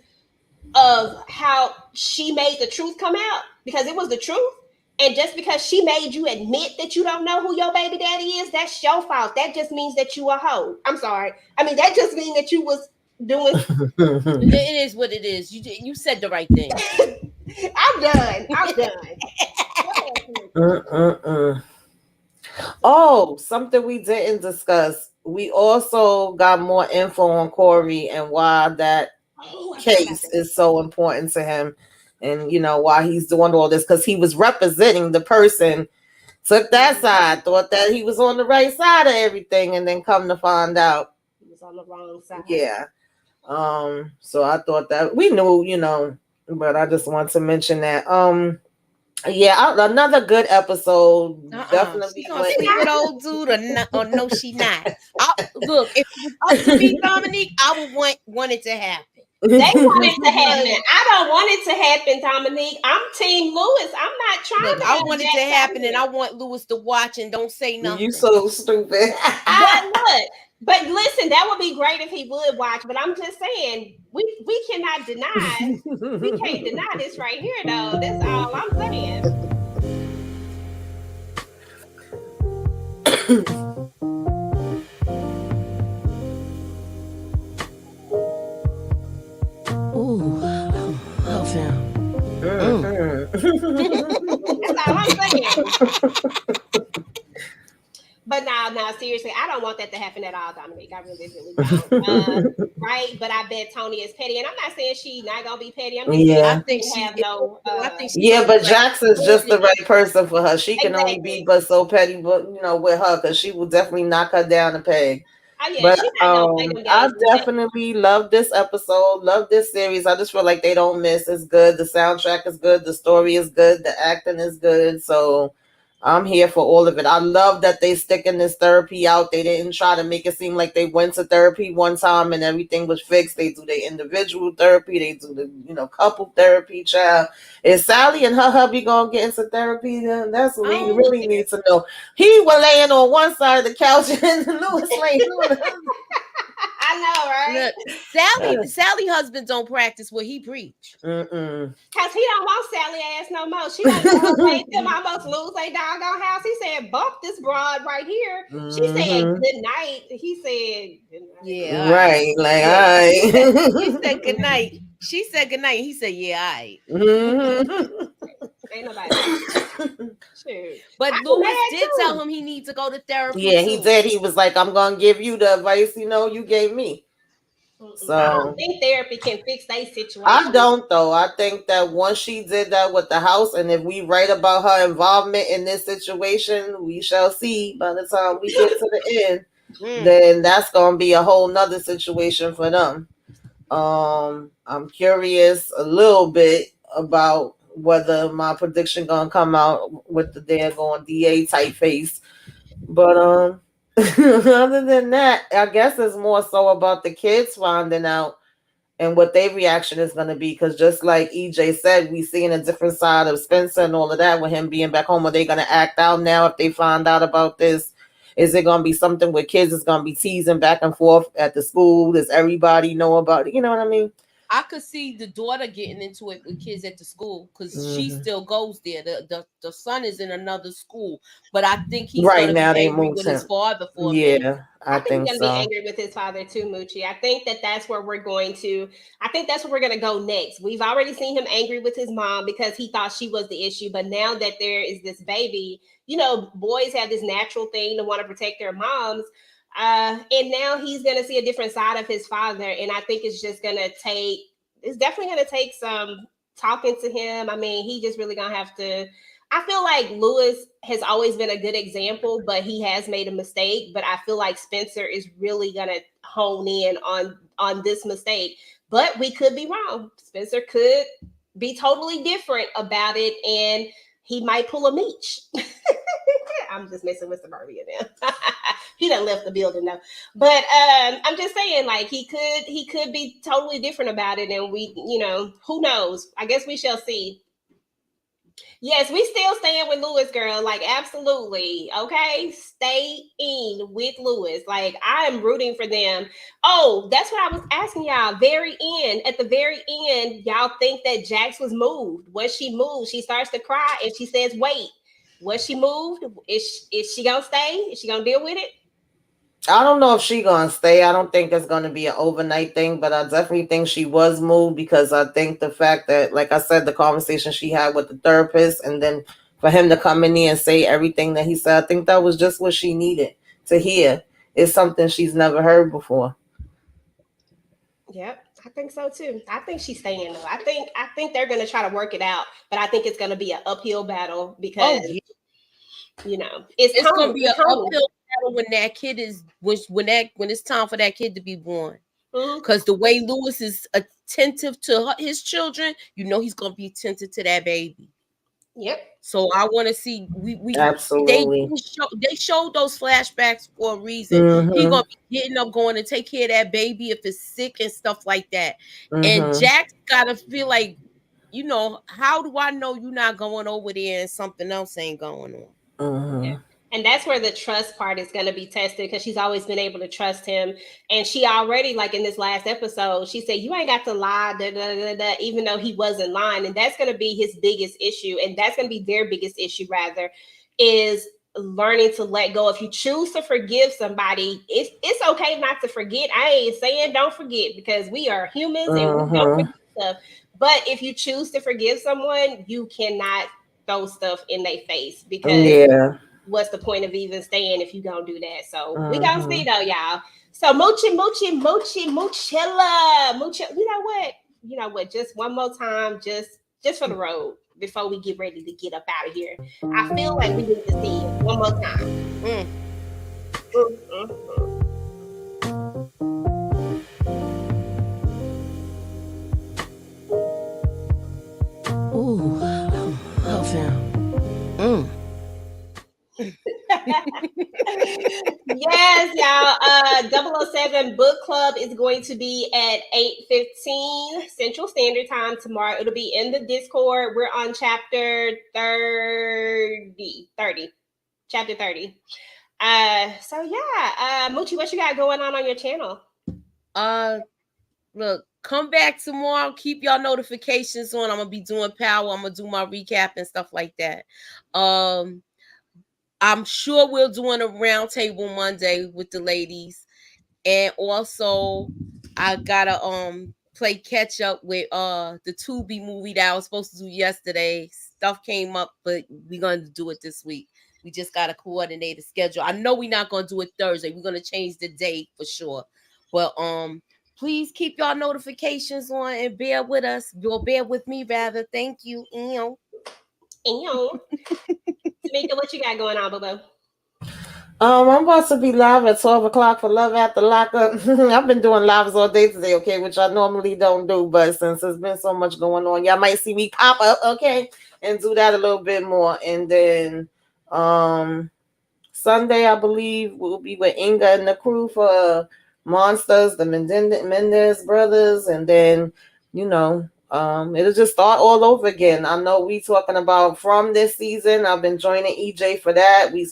of how she made the truth come out, because it was the truth. And just because she made you admit that you don't know who your baby daddy is, that's your fault. That just means that you a hoe. I'm sorry. I mean, that just means that you was doing. It is what it is. You said the right thing. I'm done. Oh, something we didn't discuss. We also got more info on Corey and why that case is so important to him, and why he's doing all this, because he was representing the person, took that side, thought that he was on the right side of everything, and then come to find out he was on the wrong side. Yeah. So I thought that we knew, but I just want to mention that. Another good episode. Definitely. She gonna sleep with old dude or no, she not. Look, if it was up to me, Dominique, I would want it to happen. They want it to happen. I don't want it to happen, Dominique. I'm Team Lewis. I'm not trying to. I want it to happen, and I want Lewis to watch and don't say nothing. You so stupid. But listen, that would be great if he would watch. But I'm just saying, we cannot deny. We can't deny this right here, though. That's all I'm saying. Ooh, love him. That's all I'm saying. But now, seriously, I don't want that to happen at all, Dominique. I really don't. Right? But I bet Tony is petty, and I'm not saying she's not gonna be petty. I think she have no. But Jackson's just the right person for her. She can only be but so petty, but with her, because she will definitely knock her down a peg. But I definitely love this episode, love this series. I just feel like they don't miss. It's good. The soundtrack is good. The story is good. The acting is good. So I'm here for all of it. I love that they sticking this therapy out. They didn't try to make it seem like they went to therapy one time and everything was fixed. They do their individual therapy. They do the couple therapy, child. Is Sally and her hubby gonna get into therapy? That's what we really need to know. He was laying on one side of the couch and Lewis laying on the other. I know, right? Look, Sally husband don't practice what he preach. Cause he don't want Sally ass no more. She like them almost lose their doggone house. He said, "Bump this broad right here." She said, "Good night." He said, "Good night." Yeah, right. Like, all right. He said good night. She said good night. He said, "Yeah, all right." Ain't nobody. But Lewis did tell him he needs to go to therapy. Yeah, he did. He was like, "I'm gonna give you the advice you gave me." So I don't think therapy can fix that situation. I don't, though. I think that once she did that with the house, and if we write about her involvement in this situation, we shall see by the time we get to the end. Then that's gonna be a whole nother situation for them. I'm curious a little bit about whether my prediction gonna come out with the daggone DA typeface. But other than that, I guess it's more so about the kids finding out and what their reaction is going to be. Because just like EJ said, we seeing a different side of Spencer and all of that with him being back home. Are they going to act out now if they find out about this? Is it going to be something where kids is going to be teasing back and forth at the school? Does everybody know about it? You know what I mean? I could see the daughter getting into it with kids at the school because she still goes there. The son is in another school, but I think he's Right gonna now be they angry moved with him. his father for a minute. Yeah, I think so. he's gonna be angry with his father too, Moochie. I think that's where we're going to. I think that's where we're gonna go next. We've already seen him angry with his mom because he thought she was the issue, but now that there is this baby, you know, boys have this natural thing to want to protect their moms. And now he's gonna see a different side of his father, and I think it's definitely gonna take some talking to him. I mean, he just really gonna have to. I feel like Lewis has always been a good example, but he has made a mistake. But I feel like Spencer is really gonna hone in on this mistake. But we could be wrong. Spencer could be totally different about it, and he might pull a Meech. I'm just messing with suburbia now. He done left the building now. But I'm just saying, like, he could be totally different about it, and we, you know, who knows? I guess we shall see. Yes, we still staying with Lewis, girl. Like, absolutely. Okay. Stay in with Lewis. Like, I am rooting for them. Oh, that's what I was asking y'all. At the very end, y'all think that Jax was moved. Was she moved? She starts to cry and she says, wait, was she moved? Is she gonna stay? Is she gonna deal with it? I don't know if she gonna stay. I don't think it's gonna be an overnight thing, but I definitely think she was moved because I think the fact that, like I said, the conversation she had with the therapist, and then for him to come in here and say everything that he said, I think that was just what she needed to hear. It's something she's never heard before. Yep, I think so too. I think she's staying though. I think they're gonna try to work it out, but I think it's gonna be an uphill battle because you know it's gonna be an uphill battle when that kid is when it's time for that kid to be born. Because the way Lewis is attentive to his children, you know he's gonna be attentive to that baby. Yep. So I want to see we absolutely they showed those flashbacks for a reason. He's gonna be getting up, going to take care of that baby if it's sick and stuff like that. And Jack's gotta feel like, you know, how do I know you're not going over there and something else ain't going on? Yeah. And that's where the trust part is going to be tested because she's always been able to trust him. And she already, like in this last episode, she said, you ain't got to lie, even though he wasn't lying. And that's going to be his biggest issue. And that's going to be their biggest issue, rather, is learning to let go. If you choose to forgive somebody, it's okay not to forget. I ain't saying don't forget because we are humans and we don't forget stuff. But if you choose to forgive someone, you cannot throw stuff in their face because what's the point of even staying if you don't do that? So we gonna see though, y'all. So Mochilla. You know what? Just one more time, just for the road before we get ready to get up out of here. I feel like we need to see it one more time. Ooh, love him. Yes, y'all. 007 book club is going to be at 8:15 Central Standard Time tomorrow. It'll be in the Discord. We're on chapter 30. Chapter 30. So yeah, Moochie, what you got going on your channel? Look, come back tomorrow. Keep y'all notifications on. I'm gonna be doing power. I'm gonna do my recap and stuff like that. I'm sure we're doing a roundtable Monday with the ladies, and also I gotta play catch up with the Tubi movie that I was supposed to do yesterday. Stuff came up, but we're gonna do it this week. We just gotta coordinate a schedule. I know we're not gonna do it Thursday. We're gonna change the date for sure, but please keep y'all notifications on and bear with us. You'll bear with me rather. Thank you. Tamika, what you got going on, Bobo? I'm about to be live at 12 o'clock for Love After Lockup. I've been doing lives all day today, okay, which I normally don't do, but since there's been so much going on, y'all might see me pop up, okay, and do that a little bit more. And then Sunday, I believe, we'll be with Inga and the crew for Monsters, the Mendez brothers, and then, it'll just start all over again. I know we talking about from this season. I've been joining EJ for that. We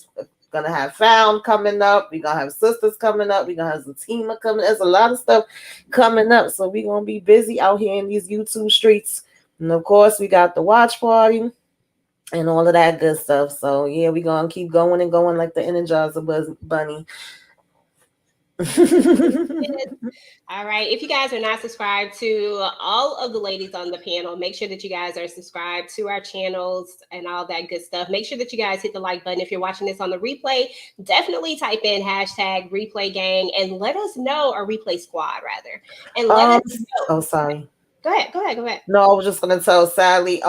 gonna have Found coming up. We're gonna have Sisters coming up. We're gonna have Zatima coming. There's a lot of stuff coming up. So we're gonna be busy out here in these YouTube streets. And of course, we got the watch party and all of that good stuff. So yeah, we're gonna keep going and going like the Energizer Bunny. All right. If you guys are not subscribed to all of the ladies on the panel, make sure that you guys are subscribed to our channels and all that good stuff. Make sure that you guys hit the like button. If you're watching this on the replay, definitely type in #replay gang and let us know, or replay squad rather. And let us know. Oh, sorry. Go ahead. No, I was just gonna tell Sally.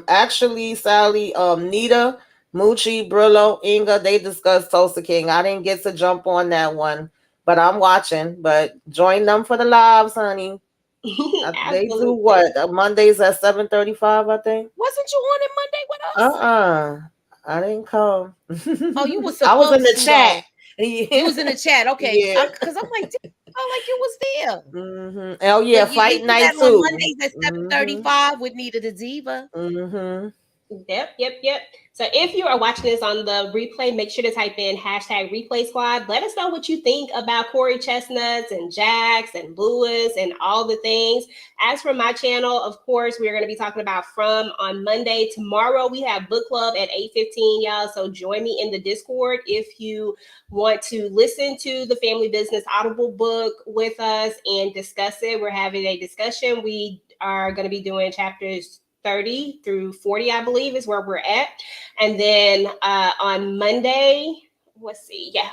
Actually, Sally, Nita, Moochie, Brillo, Inga, they discussed Tulsa King. I didn't get to jump on that one, but I'm watching. But join them for the lives, honey. They do what? Mondays at 7:35, I think. Wasn't you on it Monday with us? I didn't come. Oh, you was. I was in the chat. You was in the chat, okay? Yeah. Because I'm like, oh, like you was there. Mm-hmm. Oh yeah, so fight night too. On Mondays at 7:35 with Nita the Diva. Mm-hmm. Yep. So if you are watching this on the replay, make sure to type in #replay squad. Let us know what you think about Corey Chestnuts and Jax and Lewis and all the things. As for my channel, of course, we're going to be talking about From on Monday. Tomorrow we have book club at 8:15, y'all. So join me in the Discord if you want to listen to the Family Business Audible book with us and discuss it. We're having a discussion. We are going to be doing chapters 30 through 40, I believe, is where we're at. And then on Monday,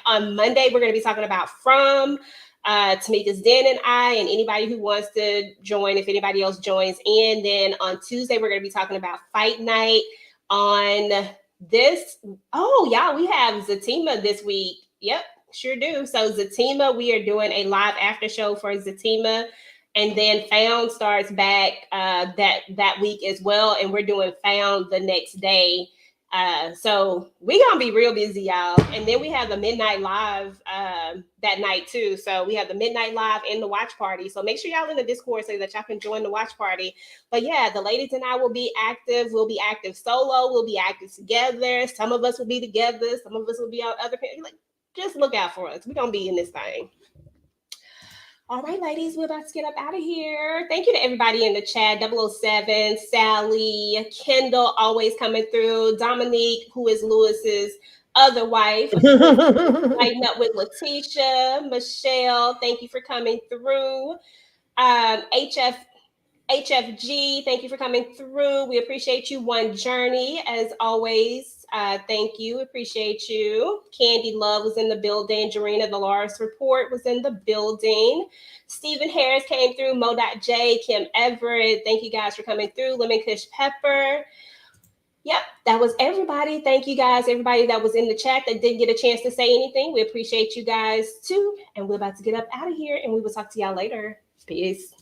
on Monday, we're going to be talking about From, Tamika's Den and I, and anybody who wants to join, if anybody else joins. And then on Tuesday, we're going to be talking about Fight Night. On this, y'all, we have Zatima this week. Yep, sure do. So Zatima, we are doing a live after show for Zatima. And then Found starts back that week as well. And we're doing Found the next day. So we're going to be real busy, y'all. And then we have the Midnight Live that night too. So we have the Midnight Live and the watch party. So make sure y'all in the Discord so that y'all can join the watch party. But yeah, the ladies and I will be active. We'll be active solo. We'll be active together. Some of us will be together. Some of us will be on other people. Like, just look out for us. We're going to be in this thing. All right, ladies, we're about to get up out of here. Thank you to everybody in the chat. 007, Sally, Kendall, always coming through. Dominique, who is Lewis's other wife. Lighting up with Letitia. Michelle, thank you for coming through. HFG, thank you for coming through. We appreciate you. One Journey, as always. Thank you. Appreciate you. Candy Love was in the building. Jarena, the Lars Report, was in the building. Stephen Harris came through. Mo.J, Kim Everett. Thank you guys for coming through. Lemon Kush Pepper. Yep, that was everybody. Thank you guys, everybody that was in the chat that didn't get a chance to say anything. We appreciate you guys too. And we're about to get up out of here and we will talk to y'all later. Peace.